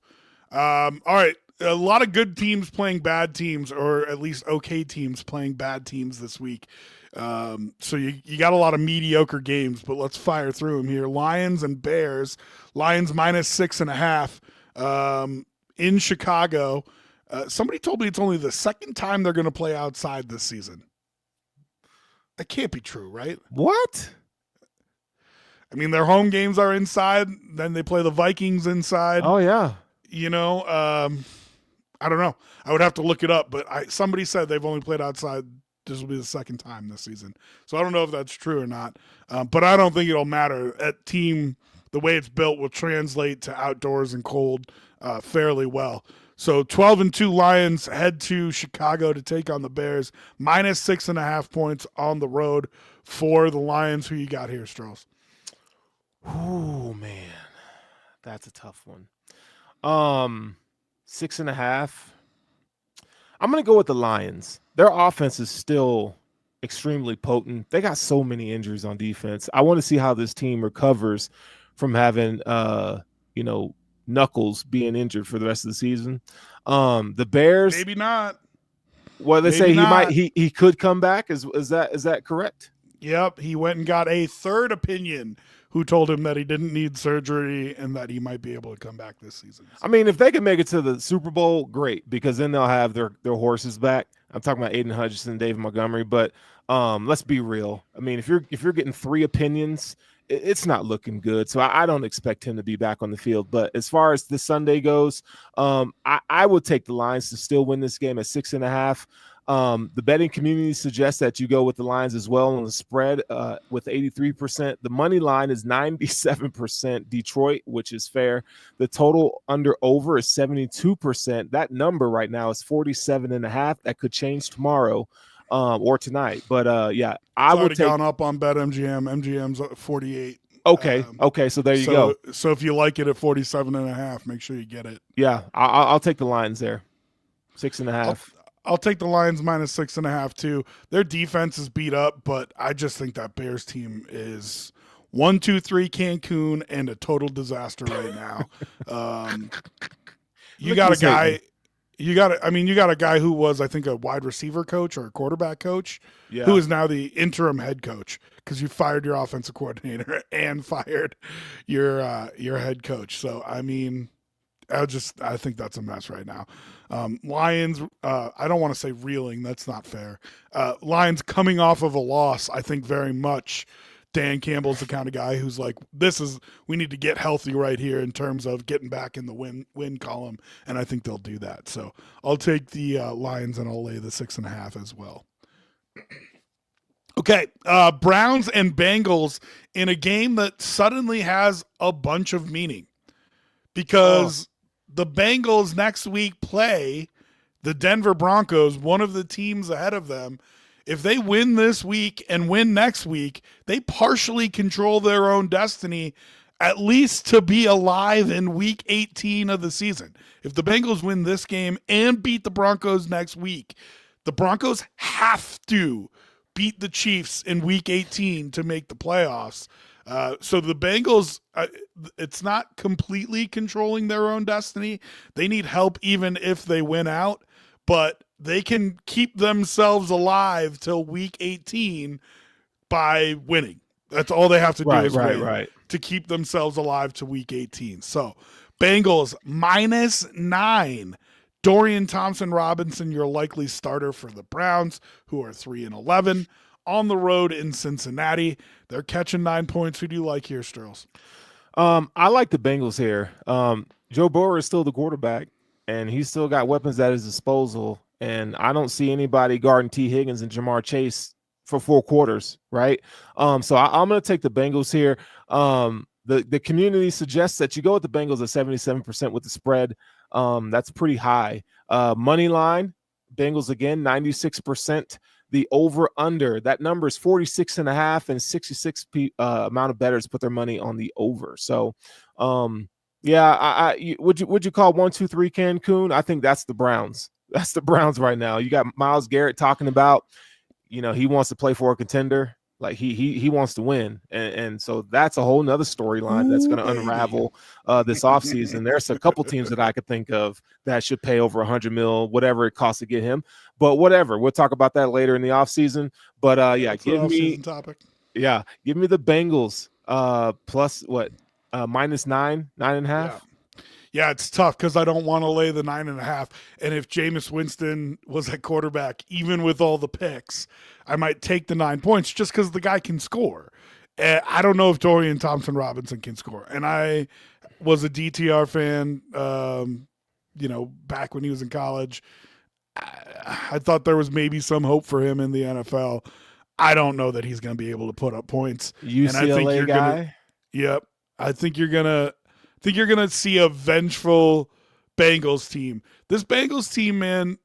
All right. A lot of good teams playing bad teams, or at least okay teams playing bad teams this week. So you got a lot of mediocre games, but let's fire through them here. Lions and Bears. Lions minus 6.5 in Chicago. Somebody told me it's only the second time they're going to play outside this season. That can't be true, right? What? I mean, their home games are inside. Then they play the Vikings inside. Oh yeah. I don't know. I would have to look it up, but somebody said they've only played outside. This will be the second time this season. So I don't know if that's true or not. But I don't think it'll matter. That team, the way it's built, will translate to outdoors and cold fairly well. So 12-2 Lions head to Chicago to take on the Bears. -6.5 points on the road for the Lions. Who you got here, Strauss? Oh man, that's a tough one. 6.5. I'm gonna go with the Lions. Their offense is still extremely potent. They got so many injuries on defense. I want to see how this team recovers from having Knuckles being injured for the rest of the season. The Bears, maybe not. Well, they say he could come back. Is that correct? Yep, he went and got a third opinion who told him that he didn't need surgery and that he might be able to come back this season. I mean, if they can make it to the Super Bowl, great, because then they'll have their horses back. I'm talking about Aiden Hutchinson, David Montgomery, but let's be real. I mean, if you're getting three opinions, it's not looking good. So I don't expect him to be back on the field. But as far as this Sunday goes, I would take the Lions to still win this game at 6.5. The betting community suggests that you go with the Lions as well on the spread with 83%. The money line is 97% Detroit, which is fair. The total under over is 72%. That number right now is 47.5. That could change tomorrow or tonight. But I would take. Gone up on BetMGM. MGM's 48. Okay. So there you go. So if you like it at 47.5, make sure you get it. Yeah, I'll take the Lions there. 6.5. I'll take the Lions -6.5 too. Their defense is beat up, but I just think that Bears team is 1-2-3 Cancun and a total disaster right now. You got a guy. You got a guy who was, I think, a wide receiver coach or a quarterback coach, who is now the interim head coach because you fired your offensive coordinator and fired your head coach. So I mean, I think that's a mess right now. Lions, I don't want to say reeling. That's not fair. Lions coming off of a loss, I think very much Dan Campbell's the kind of guy who's like, we need to get healthy right here in terms of getting back in the win column, and I think they'll do that. So I'll take the Lions and I'll lay the 6.5 as well. Okay, Browns and Bengals in a game that suddenly has a bunch of meaning because the Bengals next week play the Denver Broncos, one of the teams ahead of them. If they win this week and win next week, they partially control their own destiny, at least to be alive in week 18 of the season. If the Bengals win this game and beat the Broncos next week, the Broncos have to beat the Chiefs in week 18 to make the playoffs. So the Bengals, it's not completely controlling their own destiny. They need help even if they win out, but they can keep themselves alive till week 18 by winning. That's all they have to do is win to keep themselves alive to week 18. So Bengals -9. Dorian Thompson-Robinson, your likely starter for the Browns, who are 3-11. On the road in Cincinnati. They're catching 9 points. Who do you like here, Sturls? I like the Bengals here. Joe Burrow is still the quarterback, and he's still got weapons at his disposal. And I don't see anybody guarding T. Higgins and Jamar Chase for 4 quarters, right? So I'm going to take the Bengals here. The community suggests that you go with the Bengals at 77% with the spread. That's pretty high. Money line, Bengals again, 96%. The over-under, that number is 46.5, and 66 amount of bettors put their money on the over. So, would you call 1-2-3 Cancun? I think that's the Browns. That's the Browns right now. You got Myles Garrett talking about, he wants to play for a contender. Like he wants to win. And so that's a whole nother storyline that's going to unravel this offseason. There's a couple teams that I could think of that should pay over $100 million, whatever it costs to get him. But whatever, we'll talk about that later in the offseason. But give me the Bengals plus what? -9.5. Yeah, it's tough because I don't want to lay the 9.5. And if Jameis Winston was at quarterback, even with all the picks, I might take the 9 points just because the guy can score. I don't know if Dorian Thompson Robinson can score. And I was a DTR fan, back when he was in college. I thought there was maybe some hope for him in the NFL. I don't know that he's going to be able to put up points. UCLA and I think you're guy. Gonna, yep. I think you're gonna see a vengeful Bengals team. This Bengals team, man,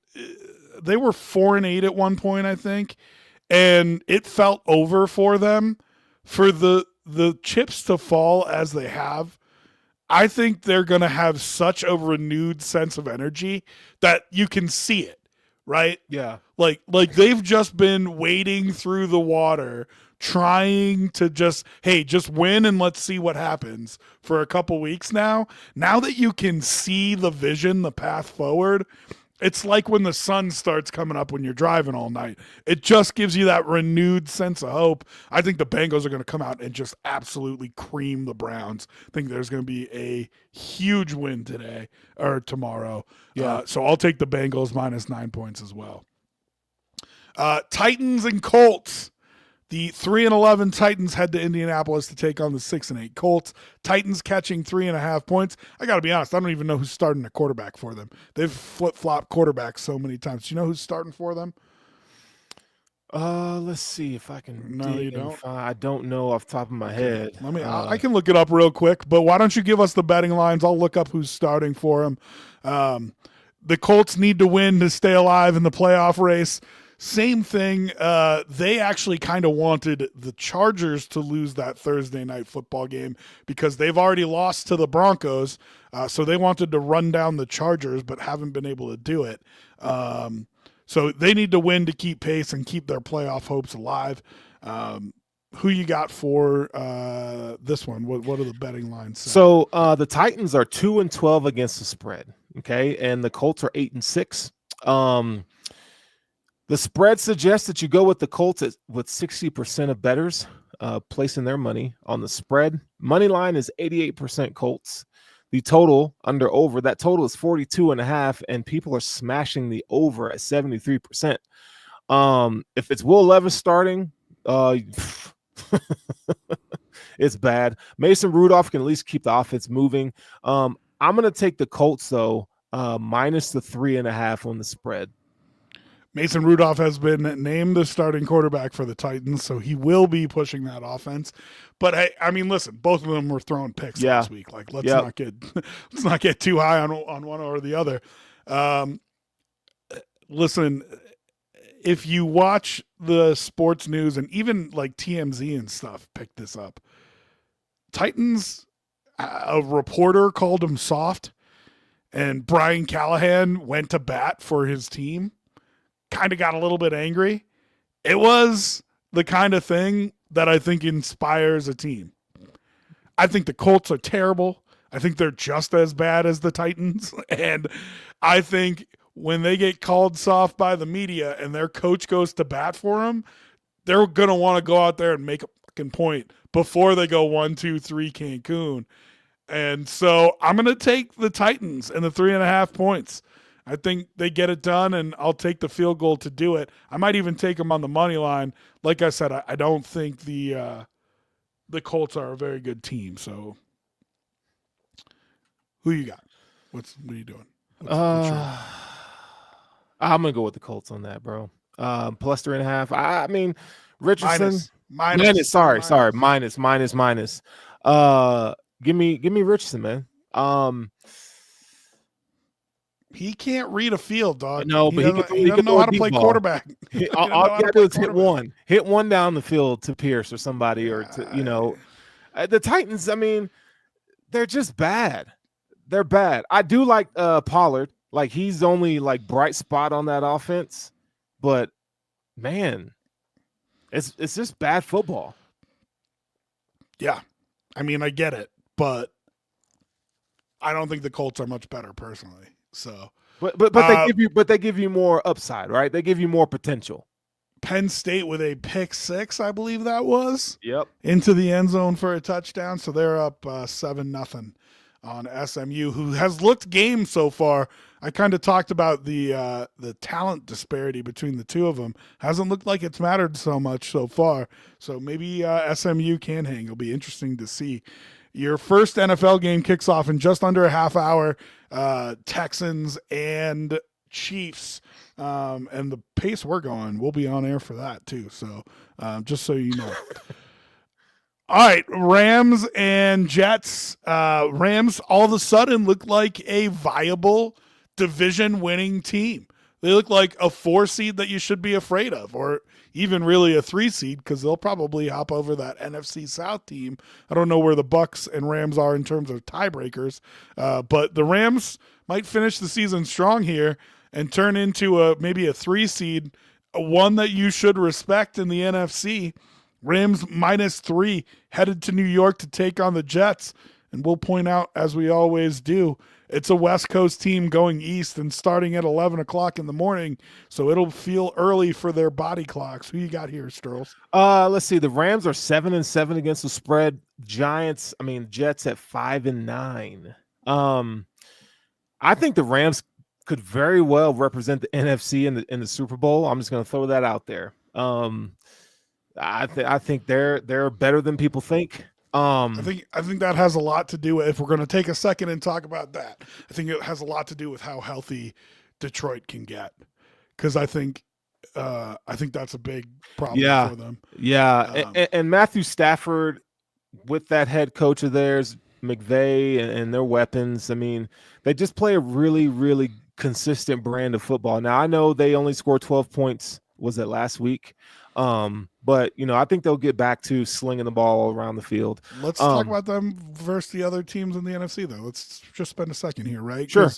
they were 4-8 at one point, I think, and it felt over for them. For the chips to fall as they have, I think they're gonna have such a renewed sense of energy that you can see it, right? Yeah. Like they've just been wading through the water trying to just win and let's see what happens for a couple weeks now. Now that you can see the vision, the path forward, it's like when the sun starts coming up when you're driving all night. It just gives you that renewed sense of hope. I think the Bengals are going to come out and just absolutely cream the Browns. I think there's going to be a huge win today or tomorrow. Yeah. So I'll take the Bengals minus 9 points as well. Titans and Colts. The 3-11 Titans head to Indianapolis to take on the 6-8 Colts. Titans catching 3.5 points. I got to be honest, I don't even know who's starting a quarterback for them. They've flip-flopped quarterbacks so many times. Do you know who's starting for them? Let's see if I can. No, you don't. I don't know off the top of my head. I can look it up real quick, but why don't you give us the betting lines? I'll look up who's starting for them. The Colts need to win to stay alive in the playoff race. Same thing. They actually kind of wanted the Chargers to lose that Thursday night football game because they've already lost to the Broncos. So they wanted to run down the Chargers, but haven't been able to do it. So they need to win to keep pace and keep their playoff hopes alive. Who you got for this one? What are the betting lines say? So the Titans are 2-12 against the spread. Okay, and the Colts are 8-6. The spread suggests that you go with the Colts with 60% of bettors placing their money on the spread. Money line is 88% Colts. The total under over, that total is 42.5, and people are smashing the over at 73%. If it's Will Levis starting, it's bad. Mason Rudolph can at least keep the offense moving. I'm going to take the Colts, though, minus the 3.5 on the spread. Mason Rudolph has been named the starting quarterback for the Titans, so he will be pushing that offense. But hey, I mean, listen, both of them were throwing picks last week. Like, let's not get too high on one or the other. Listen, if you watch the sports news and even like TMZ and stuff, pick this up. Titans, a reporter called him soft, and Brian Callahan went to bat for his team. Kind of got a little bit angry. It was the kind of thing that I think inspires a team. I think the Colts are terrible. I think they're just as bad as the Titans. And I think when they get called soft by the media and their coach goes to bat for them, they're going to want to go out there and make a fucking point before they go 1-2-3 Cancun. And so I'm going to take the Titans and the 3.5 points. I think they get it done, and I'll take the field goal to do it. I might even take them on the money line. Like I said, I don't think the Colts are a very good team. So, who you got? What are you doing? I'm gonna go with the Colts on that, bro. Plus 3.5. I mean, Richardson minus. Sorry, minus. Give me Richardson, man. He can't read a field, dog. No, but he doesn't know how to play quarterback. All you got to do is hit one down the field to Pierce or somebody, or to the Titans. I mean, they're just bad. They're bad. I do like Pollard. Like, he's the only like bright spot on that offense, but man, it's just bad football. Yeah, I mean, I get it, but I don't think the Colts are much better personally. So, but they give you more upside, right? They give you more potential. Penn State with a pick 6, I believe that was. Yep. Into the end zone for a touchdown, so they're up 7-0 on SMU, who has looked game so far. I kind of talked about the talent disparity between the two of them. Hasn't looked like it's mattered so much so far. So maybe SMU can hang. It'll be interesting to see. Your first NFL game kicks off in just under a half hour. Texans and Chiefs. And the pace we're going, we'll be on air for that too. So just so you know. All right, Rams and Jets. Rams all of a sudden look like a viable division-winning team. They look like a 4 seed that you should be afraid of, or even really a 3 seed, because they'll probably hop over that NFC South team. I don't know where the Bucks and Rams are in terms of tiebreakers, but the Rams might finish the season strong here and turn into maybe a 3 seed, one that you should respect in the NFC. Rams -3 headed to New York to take on the Jets. And we'll point out, as we always do, it's a West Coast team going east and starting at 11 o'clock in the morning. So it'll feel early for their body clocks. Who you got here, Sturls? Let's see. The Rams are 7-7 against the spread. Jets at 5-9. I think the Rams could very well represent the NFC in the Super Bowl. I'm just going to throw that out there. I think they're better than people think. I think that has a lot to do with, if we're going to take a second and talk about that, I think it has a lot to do with how healthy Detroit can get, because I think that's a big problem for them. Yeah, and Matthew Stafford with that head coach of theirs, McVay, and their weapons. I mean, they just play a really, really consistent brand of football. Now, I know they only scored 12 points. Was it last week? But I think they'll get back to slinging the ball all around the field. Let's talk about them versus the other teams in the NFC, though. Let's just spend a second here, right? Sure.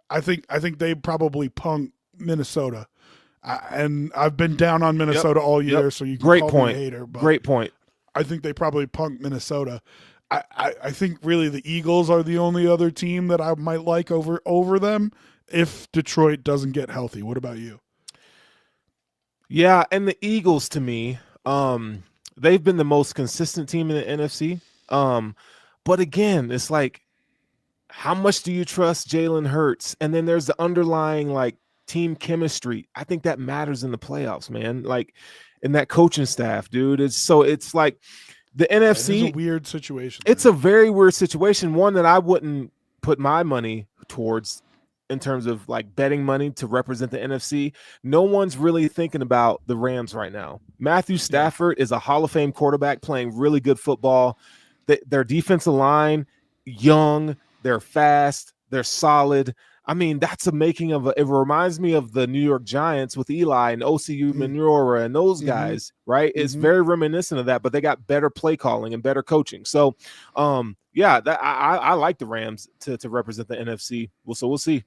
I think they probably punk Minnesota, and I've been down on Minnesota all year. So you can call me a hater. But Great point. I think they probably punked Minnesota. I think really the Eagles are the only other team that I might like over them if Detroit doesn't get healthy. What about you? Yeah, and the Eagles, to me, they've been the most consistent team in the NFC. But again, it's like, how much do you trust Jalen Hurts? And then there's the underlying team chemistry. I think that matters in the playoffs, man. In that coaching staff, dude. It's like the NFC. It's a weird situation. It's a very weird situation. One that I wouldn't put my money towards in terms of betting money to represent the NFC. No one's really thinking about the Rams right now. Matthew Stafford is a Hall of Fame quarterback playing really good football. Their defensive line, young, they're fast, they're solid. I mean, that's a making of it reminds me of the New York Giants with Eli and OCU Manura and those guys, right? It's very reminiscent of that, but they got better play calling and better coaching. So, I like the Rams to represent the NFC. So we'll see.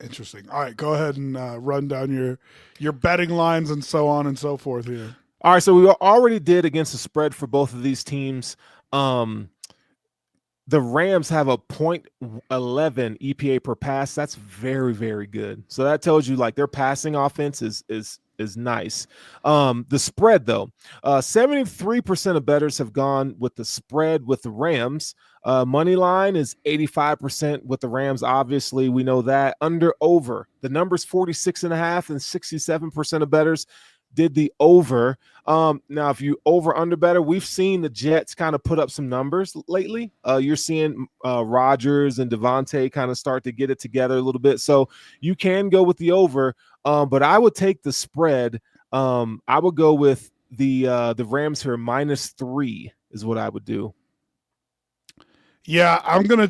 Interesting. All right, go ahead and run down your betting lines and so on and so forth here. All right, so we already did against the spread for both of these teams. The Rams have a .11 EPA per pass. That's very, very good. So that tells you their passing offense is nice. The spread, though, 73% of bettors have gone with the spread with the Rams. Money line is 85% with the Rams. Obviously, we know that. Under over, the number's 46.5, and 67% of bettors did the over. Now, if you over under better, we've seen the Jets kind of put up some numbers lately. You're seeing Rodgers and Devontae kind of start to get it together a little bit. So you can go with the over, but I would take the spread. I would go with the Rams here -3 is what I would do. Yeah, I'm gonna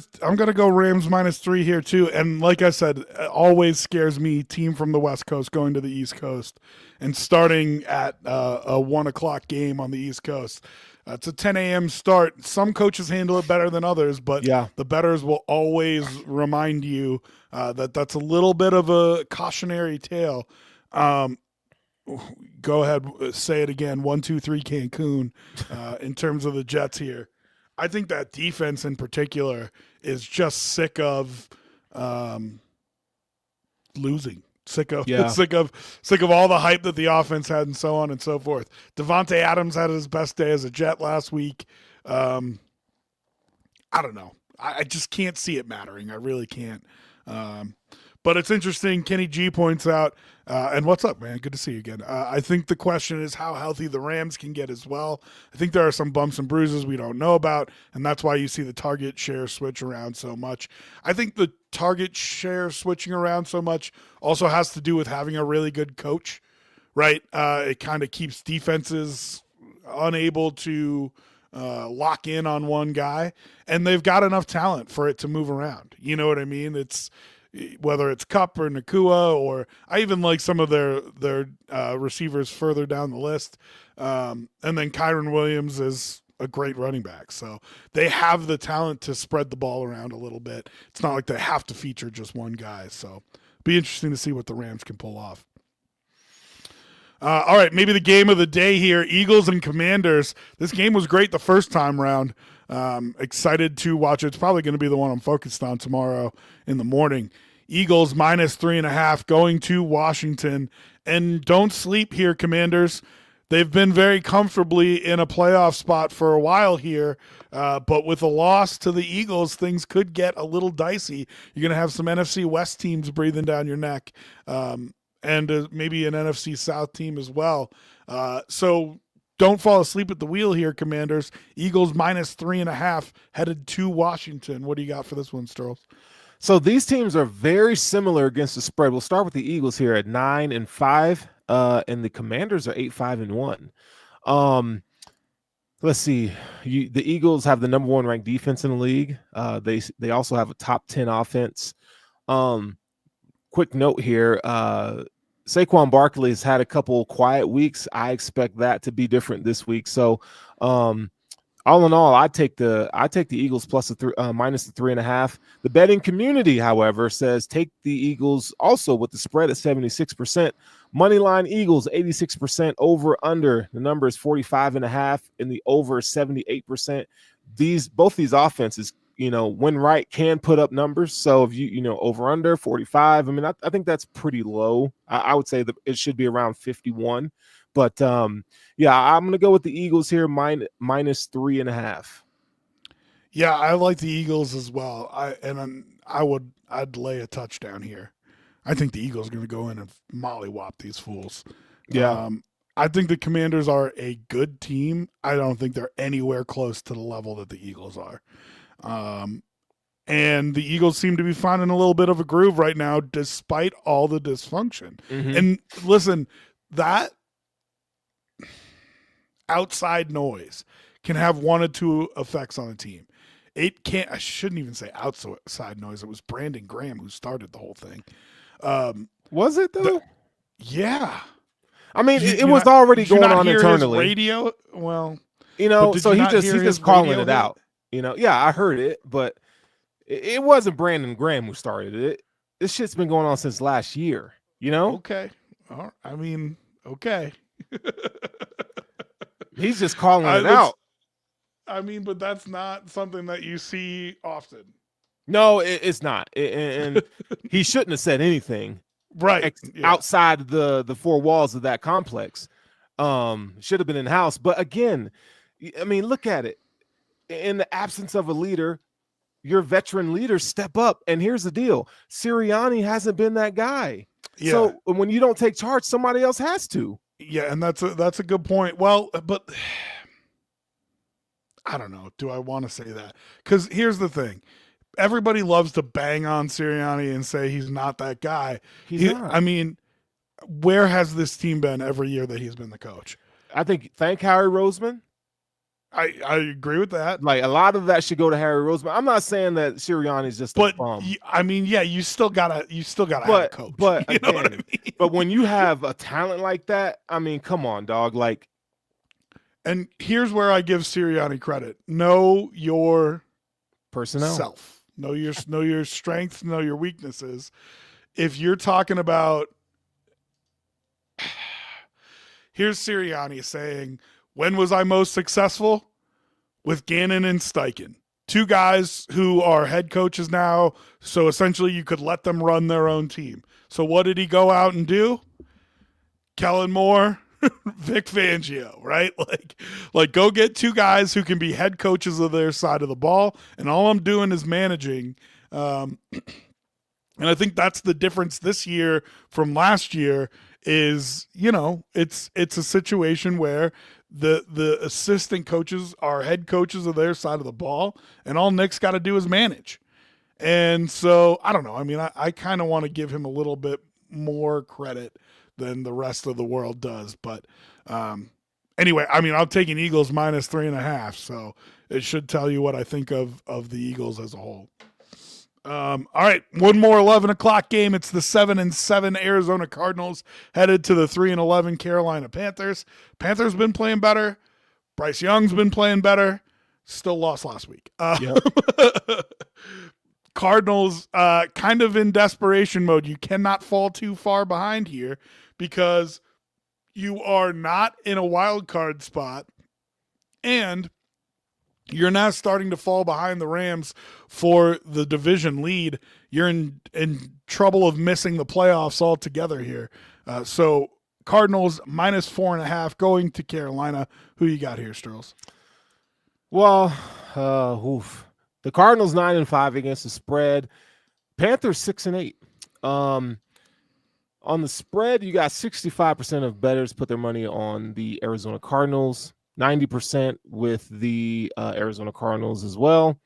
go Rams -3 here too. And like I said, it always scares me, team from the West Coast going to the East Coast and starting at a 1 o'clock game on the East Coast. It's a 10 a.m. start. Some coaches handle it better than others, but the bettors will always remind you that that's a little bit of a cautionary tale. Go ahead, say it again. 1, 2, 3 Cancun in terms of the Jets here. I think that defense in particular is just sick of losing, sick of all the hype that the offense had and so on and so forth. Devontae Adams had his best day as a Jet last week. I don't know. I just can't see it mattering. I really can't. But it's interesting. Kenny G points out, and what's up, man? Good to see you again. I think the question is how healthy the Rams can get as well. I think there are some bumps and bruises we don't know about, and that's why you see the target share switch around so much. I think the target share switching around so much also has to do with having a really good coach, right? It kind of keeps defenses unable to lock in on one guy, and they've got enough talent for it to move around. You know what I mean? It's whether it's Kupp or Nakua, or I even like some of their receivers further down the list. And then Kyron Williams is a great running back. So they have the talent to spread the ball around a little bit. It's not like they have to feature just one guy. So be interesting to see what the Rams can pull off. All right, maybe the game of the day here, Eagles and Commanders. This game was great the first time round. Excited to watch it. It's probably going to be the one I'm focused on tomorrow in the morning. Eagles -3.5 going to Washington. And don't sleep here, Commanders. They've been very comfortably in a playoff spot for a while here, but with a loss to the Eagles, things could get a little dicey. You're going to have some NFC West teams breathing down your neck, and maybe an NFC South team as well. So don't fall asleep at the wheel here, Commanders. Eagles -3.5 headed to Washington. What do you got for this one, Sterls? So these teams are very similar against the spread. We'll start with the Eagles here at 9-5, and the Commanders are 8-5-1. Let's see. The Eagles have the number 1 ranked defense in the league. They also have a top 10 offense. Quick note here. Saquon Barkley has had a couple quiet weeks. I expect that to be different this week. So, all in all, I take the Eagles minus the 3.5. The betting community, however, says take the Eagles also with the spread at 76%. Moneyline Eagles 86%. Over under the number is 45.5, and the over is 78%. Both these offenses, when right, can put up numbers. So if you over under 45, I mean, I think that's pretty low. I would say that it should be around 51. But yeah, I'm gonna go with the Eagles here minus 3.5. Yeah, I like the Eagles as well. I'd lay a touchdown here. I think the Eagles are going to go in and mollywop these fools. Yeah. I think the Commanders are a good team. I don't think they're anywhere close to the level that the Eagles are. And the Eagles seem to be finding a little bit of a groove right now, despite all the dysfunction. Mm-hmm. And listen, that outside noise can have one or two effects on a team. It can't. I shouldn't even say outside noise. It was Brandon Graham who started the whole thing. Was it though? Yeah. I mean, it was already going on internally. Radio. Well, so he's just calling it out. Yeah, I heard it, but it wasn't Brandon Graham who started it. This shit's been going on since last year. Okay. I mean, okay. He's just calling it out. I mean, but that's not something that you see often. No, it's not. And he shouldn't have said anything outside the four walls of that complex. Should have been in-house. But again, I mean, look at it. In the absence of a leader, your veteran leaders step up. And here's the deal. Sirianni hasn't been that guy. Yeah. So when you don't take charge, somebody else has to. Yeah, and that's a good point. Well, but I don't know. Do I want to say that? Because here's the thing. Everybody loves to bang on Sirianni and say he's not that guy. He's not. I mean, where has this team been every year that he's been the coach? I think thank Harry Roseman. I agree with that. Like, a lot of that should go to Harry Roseman. I'm not saying that Sirianni's just a bum. I mean, yeah, you still gotta have a coach. But you know what I mean? But when you have a talent like that, I mean, come on, dog. Like, and here's where I give Sirianni credit: know your personnel, self, know your strengths, know your weaknesses. If you're talking about, here's Sirianni saying, when was I most successful? With Gannon and Steichen. Two guys who are head coaches now, so essentially you could let them run their own team. So what did he go out and do? Kellen Moore, Vic Fangio, right? Like go get two guys who can be head coaches of their side of the ball, and all I'm doing is managing. And I think that's the difference this year from last year is, it's a situation where the assistant coaches are head coaches of their side of the ball, and all Nick's got to do is manage. And so I don't know. I mean, I kind of want to give him a little bit more credit than the rest of the world does. But anyway, I mean, I'm taking Eagles minus 3.5, so it should tell you what I think of the Eagles as a whole. All right, one more 11 o'clock game. It's the 7-7 Arizona Cardinals headed to the 3-11 Carolina Panthers. Panthers been playing better. Bryce Young's been playing better. Still lost last week. Yep. Cardinals kind of in desperation mode. You cannot fall too far behind here because you are not in a wild card spot, and you're now starting to fall behind the Rams for the division lead. You're in trouble of missing the playoffs altogether here. So Cardinals minus 4.5 going to Carolina. Who you got here, Sturls? Well, the Cardinals 9-5 against the spread. Panthers 6-8. On the spread, you got 65% of bettors put their money on the Arizona Cardinals, 90% with the Arizona Cardinals as well.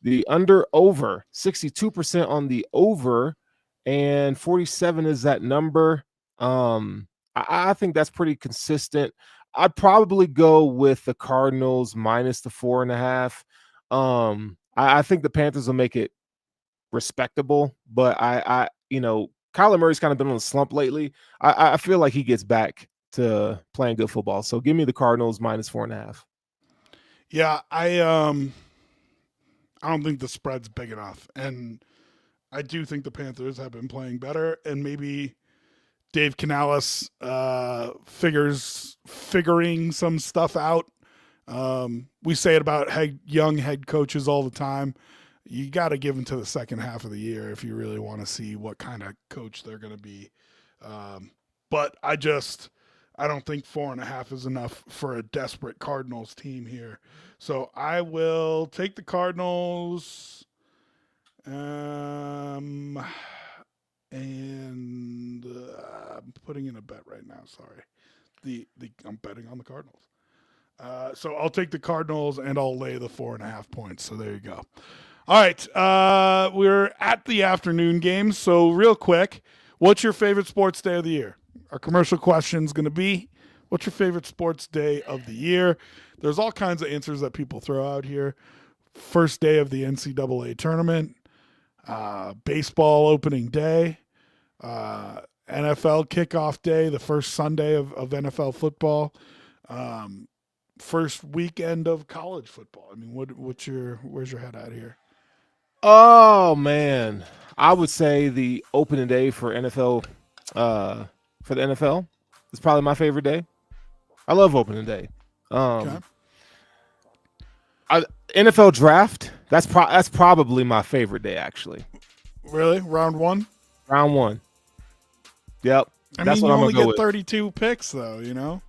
The over 62% on the over, and 47 is that number. I think that's pretty consistent. I'd probably go with the Cardinals minus the 4.5. I think the Panthers will make it respectable, but Kyler Murray's kind of been on a slump lately. I feel like he gets back to playing good football. So give me the Cardinals minus 4.5. Yeah, I don't think the spread's big enough, and I do think the Panthers have been playing better, and maybe Dave Canales figuring some stuff out. We say it about young head coaches all the time. You got to give them to the second half of the year if you really want to see what kind of coach they're going to be. But I don't think 4.5 is enough for a desperate Cardinals team here. So I will take the Cardinals. And I'm putting in a bet right now. Sorry, I'm betting on the Cardinals. So I'll take the Cardinals and I'll lay the 4.5 points. So there you go. All right, we're at the afternoon games. So real quick, what's your favorite sports day of the year? Our commercial question is going to be, what's your favorite sports day of the year? There's all kinds of answers that people throw out here. First day of the NCAA tournament, baseball opening day, NFL kickoff day, the first Sunday of NFL football, first weekend of college football. I mean, where's your head at here? Oh man, I would say the opening day for NFL, for the NFL. It's probably my favorite day. I love opening day. Okay. NFL draft. That's probably my favorite day, actually. Really, round one. Round one. Yep. I That's mean, what you I'm only gonna go get with. 32 picks, though.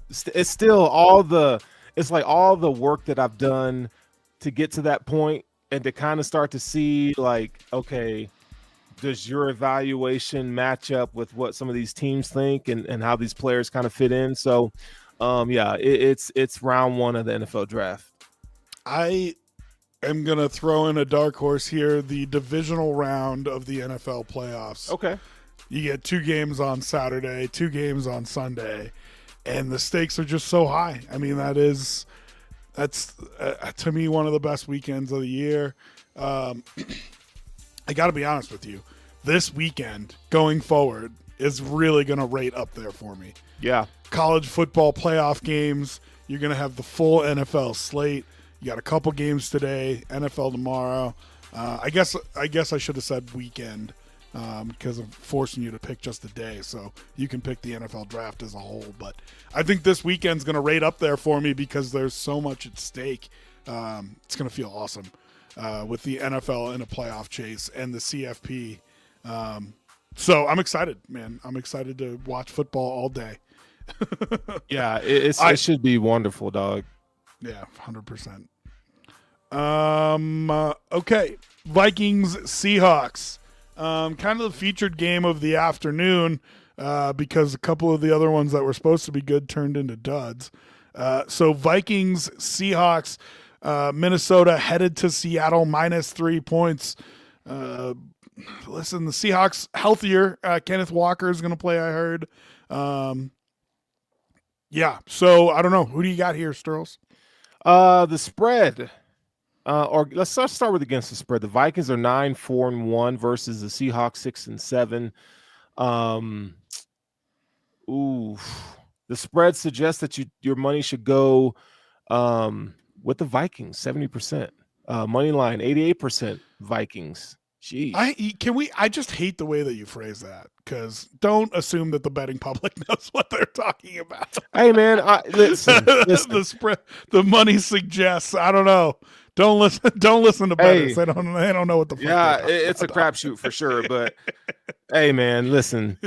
It's still all the work that I've done to get to that point, and to kind of start to see, like, okay, does your evaluation match up with what some of these teams think and how these players kind of fit in? So, it's round one of the NFL draft. I am going to throw in a dark horse here, the divisional round of the NFL playoffs. Okay. You get 2 games on Saturday, 2 games on Sunday, and the stakes are just so high. I mean, that's to me one of the best weekends of the year. I got to be honest with you. This weekend going forward is really going to rate up there for me. Yeah. College football playoff games. You're going to have the full NFL slate. You got a couple games today, NFL tomorrow. I guess I should have said weekend because of forcing you to pick just a day. So you can pick the NFL draft as a whole. But I think this weekend's going to rate up there for me because there's so much at stake. It's going to feel awesome with the NFL in a playoff chase and the CFP. So I'm excited, man. I'm excited to watch football all day. Yeah, it should be wonderful, dog. Yeah, 100%. Okay, Vikings Seahawks. Kind of the featured game of the afternoon because a couple of the other ones that were supposed to be good turned into duds. So Vikings Seahawks. Minnesota headed to Seattle -3 points. Listen, the Seahawks healthier. Kenneth Walker is going to play, I heard. Yeah, so I don't know. Who do you got here, Sturls? The spread. Or let's start with against the spread. The Vikings are 9-4-1 versus the Seahawks 6-7. The spread suggests that your money should go with the Vikings 70%. Money line 88% Vikings. Jeez. I just hate the way that you phrase that, because don't assume that the betting public knows what they're talking about. Hey man, listen. The money suggests. I don't know. Don't listen to bettors. They don't know what the fuck. Yeah, it's a crapshoot for sure. But hey man, listen.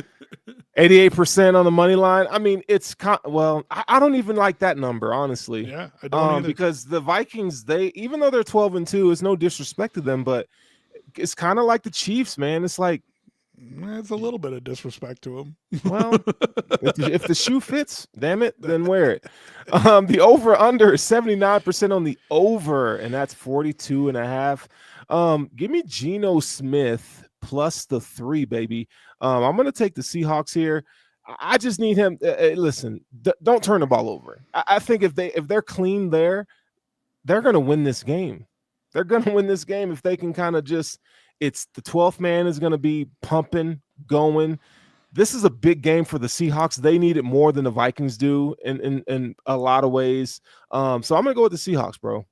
88% on the money line. I mean, I don't even like that number, honestly. Yeah, I don't either. Because the Vikings, even though they're 12-2, it's no disrespect to them, but it's kind of like the Chiefs, man. It's like it's a little bit of disrespect to them. Well, if the shoe fits, damn it, then wear it. The over under is 79% on the over, and that's 42.5. Give me Geno Smith plus the 3, baby. I'm going to take the Seahawks here. I just need him. Listen, don't turn the ball over. I think if they're clean there, they're going to win this game. They're going to win this game if they can kind of it's the 12th man is going to be pumping, going. This is a big game for the Seahawks. They need it more than the Vikings do in a lot of ways. So I'm going to go with the Seahawks, bro.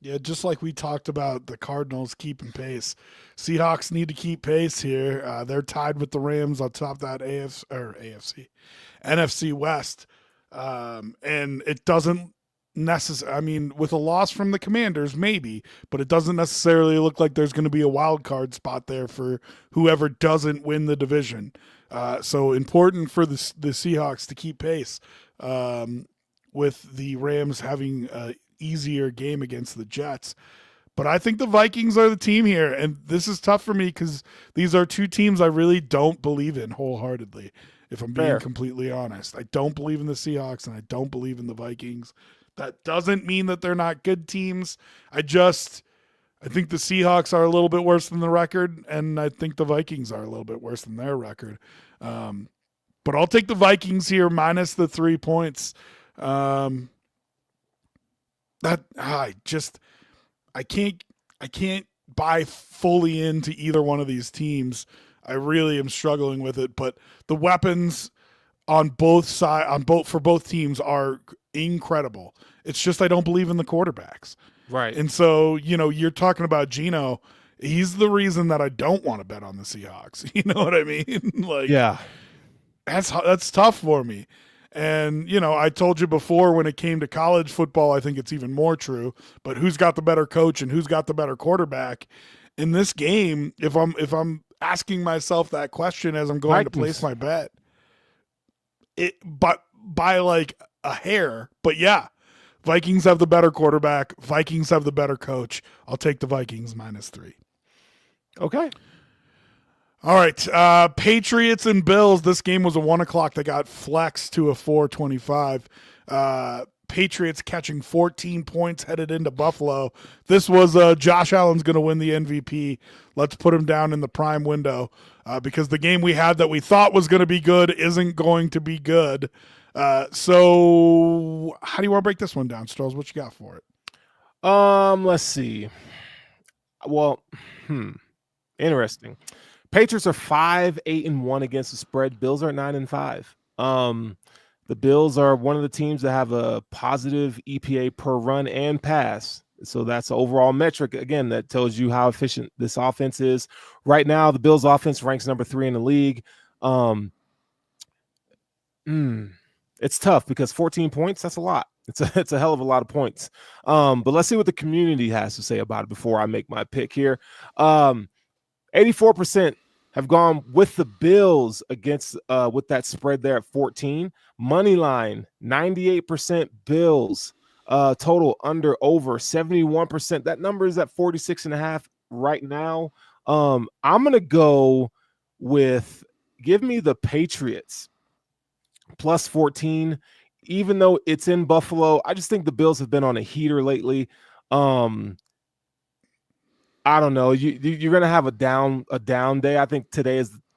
Yeah, just like we talked about the Cardinals keeping pace. Seahawks need to keep pace here. They're tied with the Rams on top of that NFC West. And it doesn't necessarily, I mean, with a loss from the Commanders, maybe, but it doesn't necessarily look like there's going to be a wild card spot there for whoever doesn't win the division. So important for the Seahawks to keep pace with the Rams having a easier game against the Jets. But I think the Vikings are the team here, and this is tough for me because these are two teams I really don't believe in wholeheartly, if I'm being completely honest. I don't believe in the Seahawks, and I don't believe in the Vikings. That doesn't mean that they're not good teams. I think the Seahawks are a little bit worse than the record, and I think the Vikings are a little bit worse than their record. But I'll take the Vikings here minus the 3 points. I can't buy fully into either one of these teams. I really am struggling with it, but the weapons on both for both teams are incredible. It's just I don't believe in the quarterbacks. Right. And so, you're talking about Geno. He's the reason that I don't want to bet on the Seahawks. You know what I mean? Yeah. That's tough for me. And, I told you before when it came to college football, I think it's even more true. But who's got the better coach and who's got the better quarterback? In this game, if I'm asking myself that question as I'm going to place my bet, but by like a hair. But yeah, Vikings have the better quarterback. Vikings have the better coach. I'll take the Vikings minus 3. Okay. All right, Patriots and Bills. This game was a 1:00 that got flexed to a 4:25. Patriots catching 14 points headed into Buffalo. This was Josh Allen's going to win the MVP. Let's put him down in the prime window because the game we had that we thought was going to be good isn't going to be good. So how do you want to break this one down, Strolls? What you got for it? Let's see. Well, interesting. Patriots are 5-8-1 against the spread. Bills are 9-5. The Bills are one of the teams that have a positive EPA per run and pass. So that's the overall metric, again, that tells you how efficient this offense is. Right now, the Bills offense ranks number 3 in the league. It's tough because 14 points, that's a lot. It's a hell of a lot of points. But let's see what the community has to say about it before I make my pick here. 84% have gone with the Bills against with that spread there at 14. Money line 98% Bills. Total under over 71%. That number is at 46.5 right now. I'm gonna go with give me the Patriots plus 14, even though it's in Buffalo. I just think the Bills have been on a heater lately. I don't know. You're gonna have a down day. I think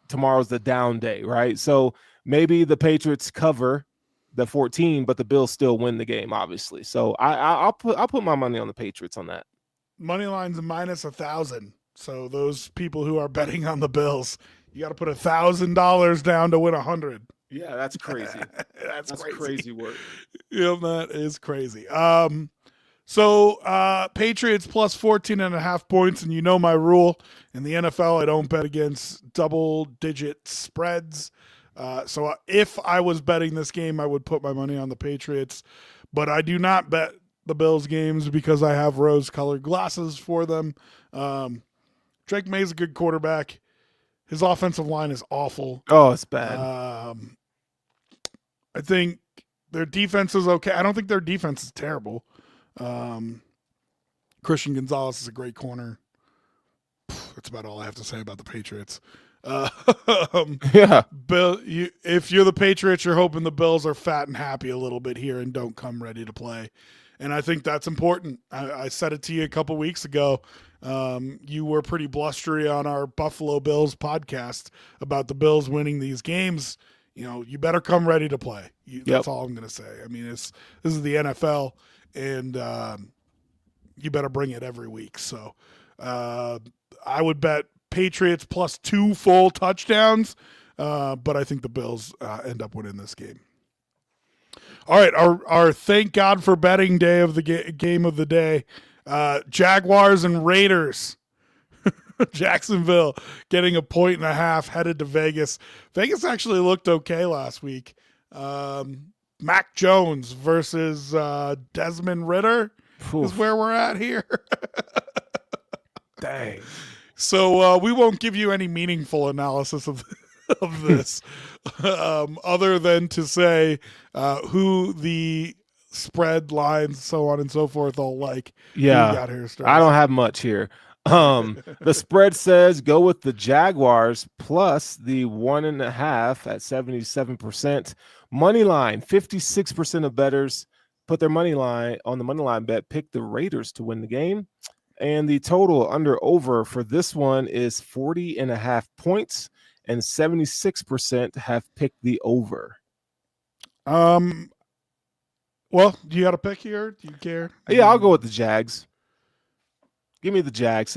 tomorrow's the down day, right? So maybe the Patriots cover the 14, but the Bills still win the game, obviously. So I'll put my money on the Patriots on that. Money line's minus 1,000. So those people who are betting on the Bills, you got to put $1,000 down to win 100. Yeah, that's crazy. That's crazy work. Yeah, that is crazy. So Patriots plus 14.5 points, and you know my rule in the NFL, I don't bet against double-digit spreads. So if I was betting this game, I would put my money on the Patriots, but I do not bet the Bills games because I have rose-colored glasses for them. Drake May's a good quarterback. His offensive line is awful. Oh, it's bad. I think their defense is okay. I don't think their defense is terrible. Christian Gonzalez is a great corner. That's about all I have to say about the Patriots. Yeah. Bill, if you're the Patriots, you're hoping the Bills are fat and happy a little bit here and don't come ready to play. And I think that's important. I said it to you a couple weeks ago. You were pretty blustery on our Buffalo Bills podcast about the Bills winning these games. You better come ready to play. That's all I'm going to say. I mean, this is the NFL, and you better bring it every week. So I would bet Patriots plus 2 full touchdowns, but I think the Bills end up winning this game. All right, our thank God for betting day of the game of the day, Jaguars and Raiders. Jacksonville getting 1.5 headed to Vegas. Vegas actually looked okay last week. Mac Jones versus Desmond Ridder is where we're at here. Dang. So we won't give you any meaningful analysis of this other than to say who the spread lines, so on and so forth, all like. Yeah, got here, I don't have much here. The spread says go with the Jaguars plus the 1.5 at 77%. Money line, 56% of bettors put their money line on the money line bet, pick the Raiders to win the game. And the total under over for this one is 40.5 points, and 76% have picked the over. Well, do you got a pick here? Do you care? Yeah, I'll go with the Jags. Give me the Jags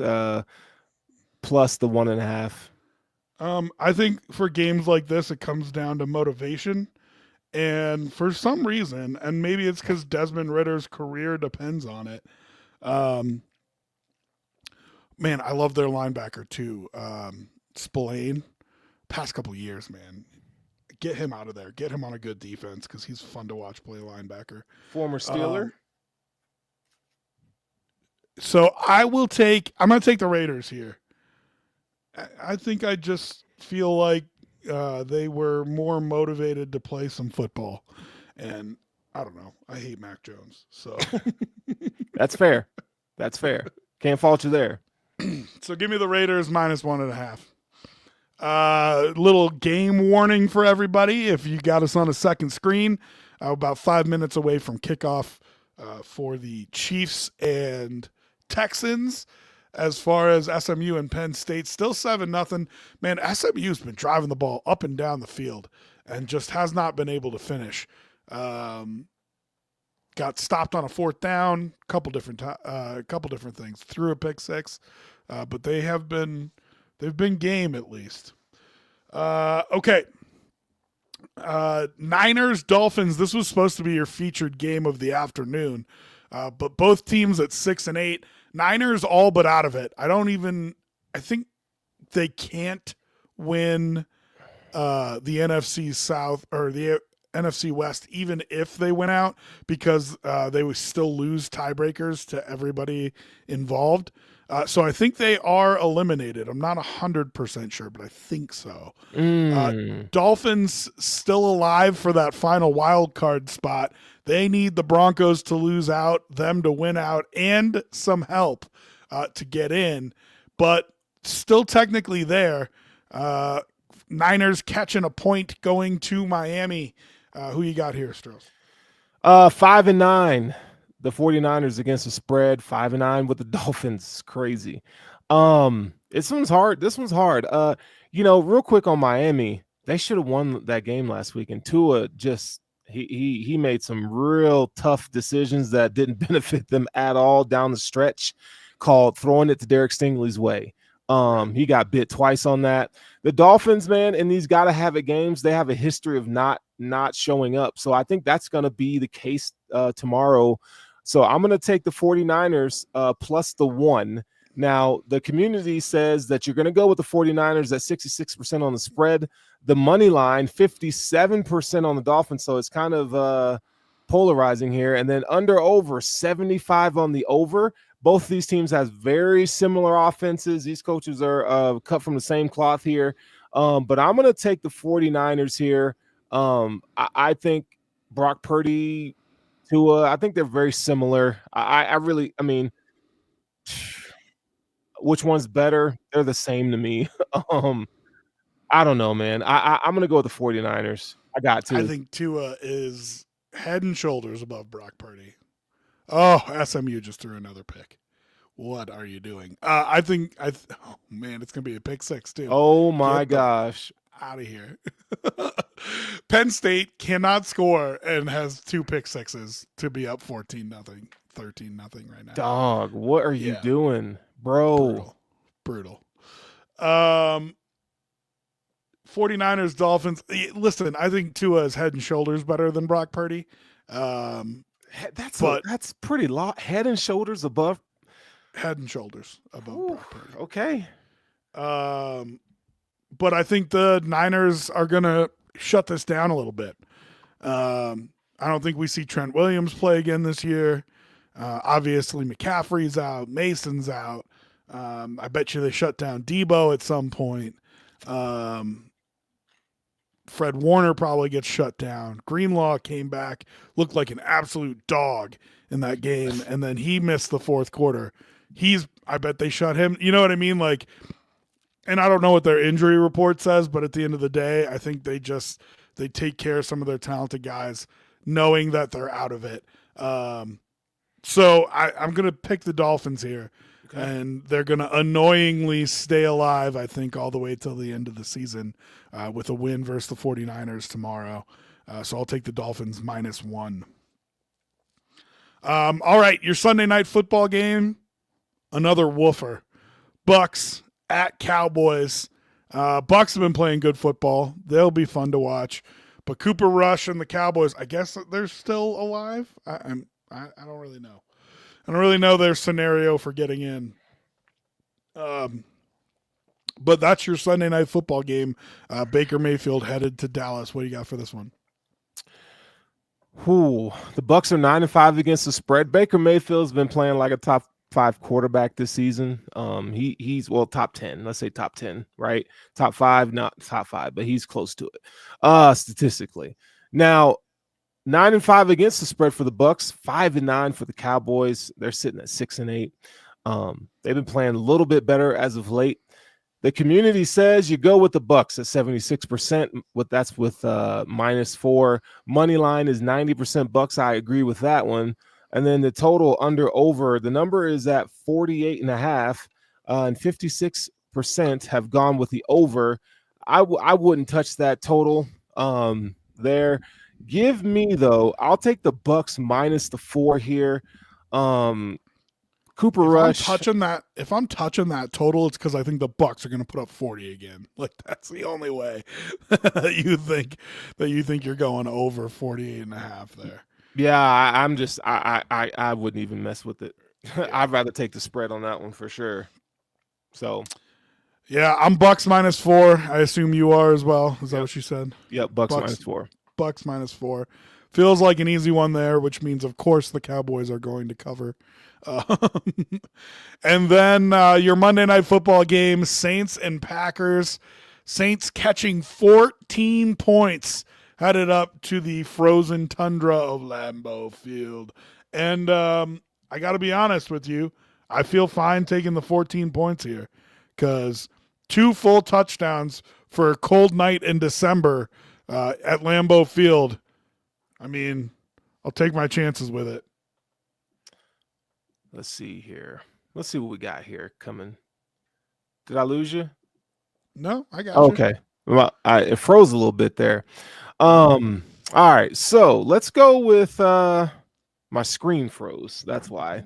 plus the 1.5. I think for games like this, it comes down to motivation. And for some reason, and maybe it's because Desmond Ridder's career depends on it. Man, I love their linebacker too. Spillane. Past couple years, man. Get him out of there. Get him on a good defense because he's fun to watch play linebacker. Former Steeler. So I'm going to take the Raiders here. I think I just feel like they were more motivated to play some football. And I don't know. I hate Mac Jones. So That's fair. Can't fault you there. So give me the Raiders minus 1.5. Little game warning for everybody. If you got us on a second screen, about 5 minutes away from kickoff for the Chiefs and Texans. As far as SMU and Penn State, still 7-0. Man, SMU's been driving the ball up and down the field and just has not been able to finish. Got stopped on a 4th down, couple different things. Threw a pick 6, but they've been game at least. Okay. Niners, Dolphins. This was supposed to be your featured game of the afternoon, but both teams at 6-8. Niners all but out of it. I think they can't win the NFC South or the NFC West, even if they went out, because they would still lose tiebreakers to everybody involved. So I think they are eliminated. I'm not 100% sure, but I think so. Dolphins still alive for that final wild card spot. They need the Broncos to lose out, them to win out, and some help to get in, but still technically there. Niners catching a point going to Miami. Who you got here, Stross? 5-9. The 49ers against the spread, 5-9 with the Dolphins. Crazy. This one's hard. Real quick on Miami, they should have won that game last week. And Tua just he made some real tough decisions that didn't benefit them at all down the stretch, called throwing it to Derek Stingley's way. He got bit twice on that. The Dolphins, man, in these gotta have it games, they have a history of not showing up. So I think that's gonna be the case tomorrow. So I'm going to take the 49ers plus the 1. Now, the community says that you're going to go with the 49ers at 66% on the spread. The money line, 57% on the Dolphins. So it's kind of polarizing here. And then over 75 on the over. Both these teams have very similar offenses. These coaches are cut from the same cloth here. But I'm going to take the 49ers here. I think Brock Purdy, Tua, I think they're very similar. I mean, which one's better? They're the same to me. I don't know, man. I'm going to go with the 49ers. I got to. I think Tua is head and shoulders above Brock Purdy. Oh, SMU just threw another pick. What are you doing? Oh man, it's going to be a pick 6 too. Oh my gosh. Out of here. Penn State cannot score and has 2 pick 6s to be up 14-0, 13-0 right now. Dog, what are you doing, bro? Brutal. 49ers, Dolphins. Listen, I think Tua is head and shoulders better than Brock Purdy. That's pretty head and shoulders above. Head and shoulders above Brock Purdy. Okay. But I think the Niners are going to shut this down a little bit. I don't think we see Trent Williams play again this year. Obviously, McCaffrey's out. Mason's out. I bet you they shut down Debo at some point. Fred Warner probably gets shut down. Greenlaw came back, looked like an absolute dog in that game, and then he missed the fourth quarter. I bet they shut him. You know what I mean? Like, and I don't know what their injury report says, but at the end of the day, I think they take care of some of their talented guys, knowing that they're out of it. So I'm going to pick the Dolphins here, and they're going to annoyingly stay alive, I think, all the way till the end of the season with a win versus the 49ers tomorrow. So I'll take the Dolphins -1. All right, your Sunday night football game, another woofer. Bucks at Cowboys. Bucks have been playing good football. They'll be fun to watch. But Cooper Rush and the Cowboys, I guess they're still alive. I don't really know. I don't really know their scenario for getting in. But that's your Sunday night football game. Baker Mayfield headed to Dallas. What do you got for this one? The Bucks are 9-5 against the spread. Baker Mayfield's been playing like a top 5 quarterback this season. He's top 10. Let's say top 10, right? Top 5, not top 5, but he's close to it statistically. Now, 9-5 against the spread for the Bucks, 5-9 for the Cowboys. They're sitting at 6-8. They've been playing a little bit better as of late. The community says you go with the Bucks at 76%. That's with -4. Money line is 90% Bucks. I agree with that one. And then the total over, the number is at 48.5, and 56% have gone with the over. I wouldn't touch that total there. Give me, though, I'll take the Bucks -4 here. Cooper Rush. If I'm touching that total, it's because I think the Bucks are going to put up 40 again. Like, that's the only way that you think you're going over 48.5 there. Yeah, I wouldn't even mess with it. I'd rather take the spread on that one for sure. So, yeah, I'm Bucks -4. I assume you are as well. Is that what you said? Yep, Bucks -4. Bucks -4. Feels like an easy one there, which means, of course, the Cowboys are going to cover. Um, and then your Monday Night Football game, Saints and Packers. Saints catching 14 points, headed up to the frozen tundra of Lambeau Field. And I got to be honest with you, I feel fine taking the 14 points here because 2 full touchdowns for a cold night in December at Lambeau Field. I mean, I'll take my chances with it. Let's see here. Let's see what we got here coming. Did I lose you? No, I got you. Okay. Well, it froze a little bit there. All right. So let's go with my screen froze. That's why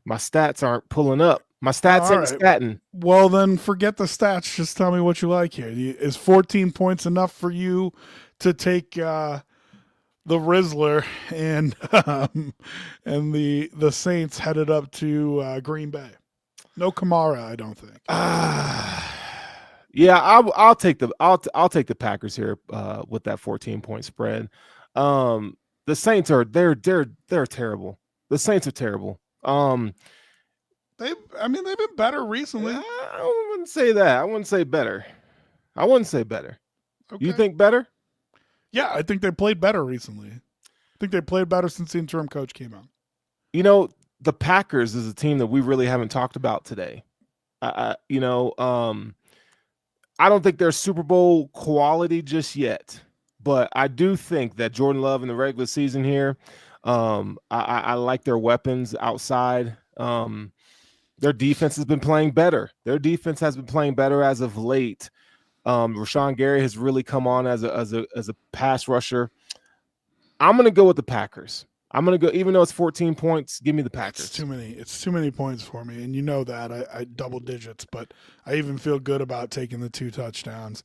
my stats aren't pulling up. My stats ain't statting. Well, then forget the stats. Just tell me what you like here. Is 14 points enough for you to take the Rizzler and the Saints headed up to Green Bay? No Kamara, I don't think. Yeah, I'll take the Packers here with that 14-point spread. The Saints they're terrible. The Saints are terrible. They've been better recently. I wouldn't say that. I wouldn't say better. Okay. You think better? Yeah, I think they played better recently. I think they played better since the interim coach came out. You know, the Packers is a team that we really haven't talked about today. I don't think they're Super Bowl quality just yet, but I do think that Jordan Love in the regular season here, I like their weapons outside. Their defense has been playing better. Their defense has been playing better as of late. Rashawn Gary has really come on as a pass rusher. I'm going to go with the Packers. I'm going to go, even though it's 14 points, give me the Packers. It's too many points for me. And you know that I double digits, but I even feel good about taking the 2 touchdowns.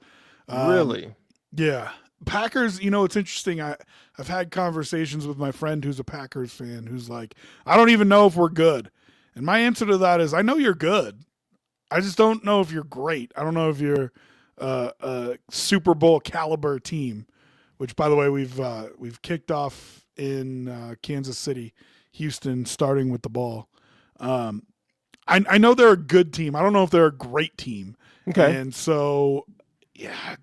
Really? Yeah. Packers, it's interesting. I've had conversations with my friend who's a Packers fan who's like, I don't even know if we're good. And my answer to that is, I know you're good. I just don't know if you're great. I don't know if you're a Super Bowl caliber team, which, by the way, we've kicked off in Kansas City, Houston, starting with the ball. I know they're a good team. I don't know if they're a great team. Okay. And so, yeah,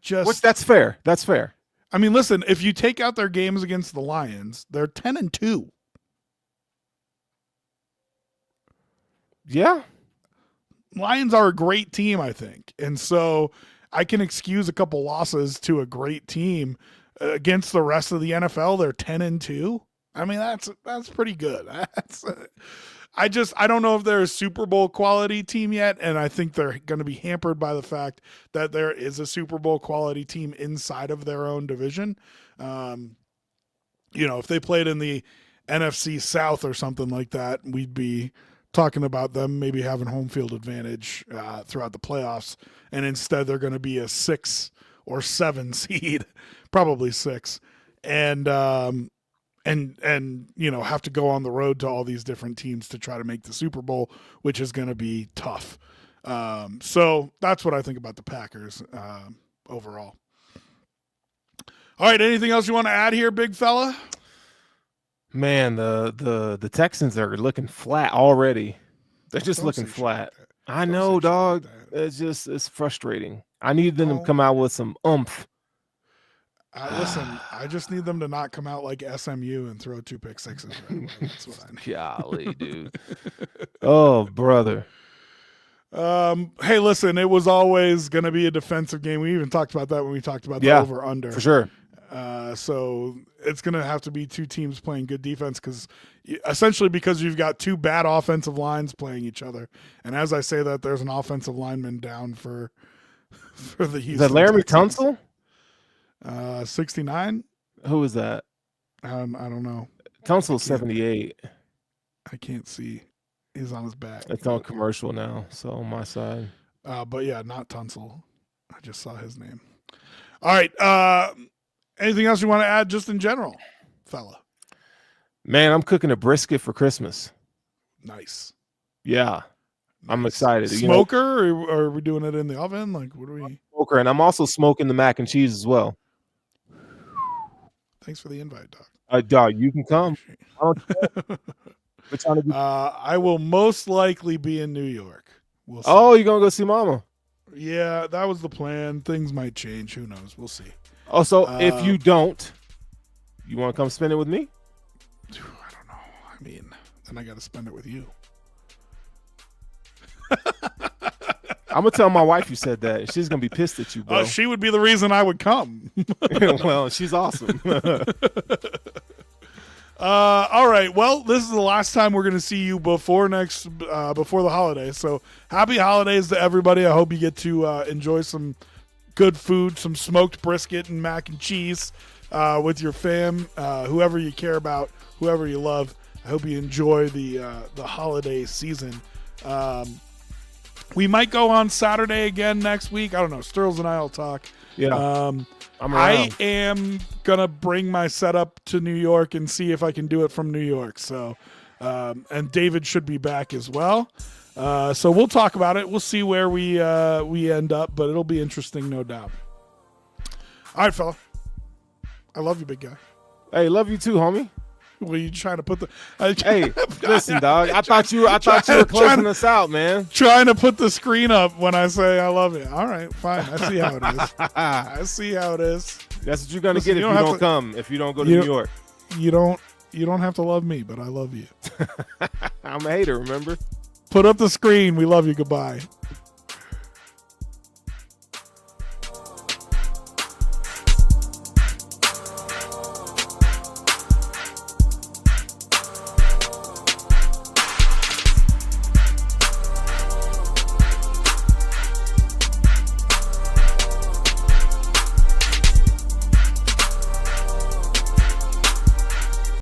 that's fair. That's fair. I mean, listen, if you take out their games against the Lions, they're 10-2. Yeah. Lions are a great team, I think. And so I can excuse a couple losses to a great team. Against the rest of the NFL, they're 10-2. I mean, that's pretty good. I don't know if they're a Super Bowl quality team yet, and I think they're going to be hampered by the fact that there is a Super Bowl quality team inside of their own division. If they played in the NFC South or something like that, we'd be talking about them maybe having home field advantage throughout the playoffs, and instead they're going to be a 6 or 7 seed, probably 6, and have to go on the road to all these different teams to try to make the Super Bowl, which is going to be tough. So that's what I think about the Packers overall. All right, anything else you want to add here, big fella? Man, the Texans are looking flat already. They're just looking flat. Like I know, dog. Like it's frustrating. I need them to come out with some oomph. Listen, I just need them to not come out like SMU and throw 2 pick sixes. That's what I need. Golly, dude. Oh, brother. Hey, listen, it was always going to be a defensive game. We even talked about that when we talked about the over-under. For sure. So it's going to have to be 2 teams playing good defense because you've got 2 bad offensive lines playing each other. And as I say that, there's an offensive lineman down for the Houston. Is that Laramie Tunsil? 69. Who is that? I don't know. Tunsil's 78. I can't see. He's on his back. It's on commercial now, so on my side. But yeah, not Tunsil. I just saw his name. All right. Anything else you want to add just in general, fella? Man, I'm cooking a brisket for Christmas. Nice. Yeah. Nice. I'm excited. Smoker, or are we doing it in the oven? Like, what are we? Smoker, and I'm also smoking the mac and cheese as well. Thanks for the invite, Doc. Dog, you can come. We're trying to be- I will most likely be in New York. We'll see. Oh, you're gonna go see Mama? Yeah, that was the plan. Things might change. Who knows? We'll see. Oh, so if you don't, you want to come spend it with me? I don't know. I mean, then I got to spend it with you. I'm gonna tell my wife you said that. She's gonna be pissed at you, bro. She would be the reason I would come. Well, she's awesome. All right. Well, this is the last time we're going to see you before the holidays. So happy holidays to everybody. I hope you get to enjoy some good food, some smoked brisket and mac and cheese with your fam, whoever you care about, whoever you love. I hope you enjoy the holiday season. We might go on Saturday again next week. I don't know. Sturls and I will talk. Yeah. I am going to bring my setup to New York and see if I can do it from New York. So, and David should be back as well. So we'll talk about it. We'll see where we end up, but it'll be interesting, no doubt. All right, fella. I love you, big guy. Hey, love you too, homie. Were you trying to put the? Hey, listen, dog. I thought you were closing us out, man. Trying to put the screen up when I say I love you. All right, fine. I see how it is. I see how it is. That's what you're gonna get if you don't come. If you don't go to New York, you don't have to love me, but I love you. I'm a hater. Remember? Put up the screen. We love you. Goodbye.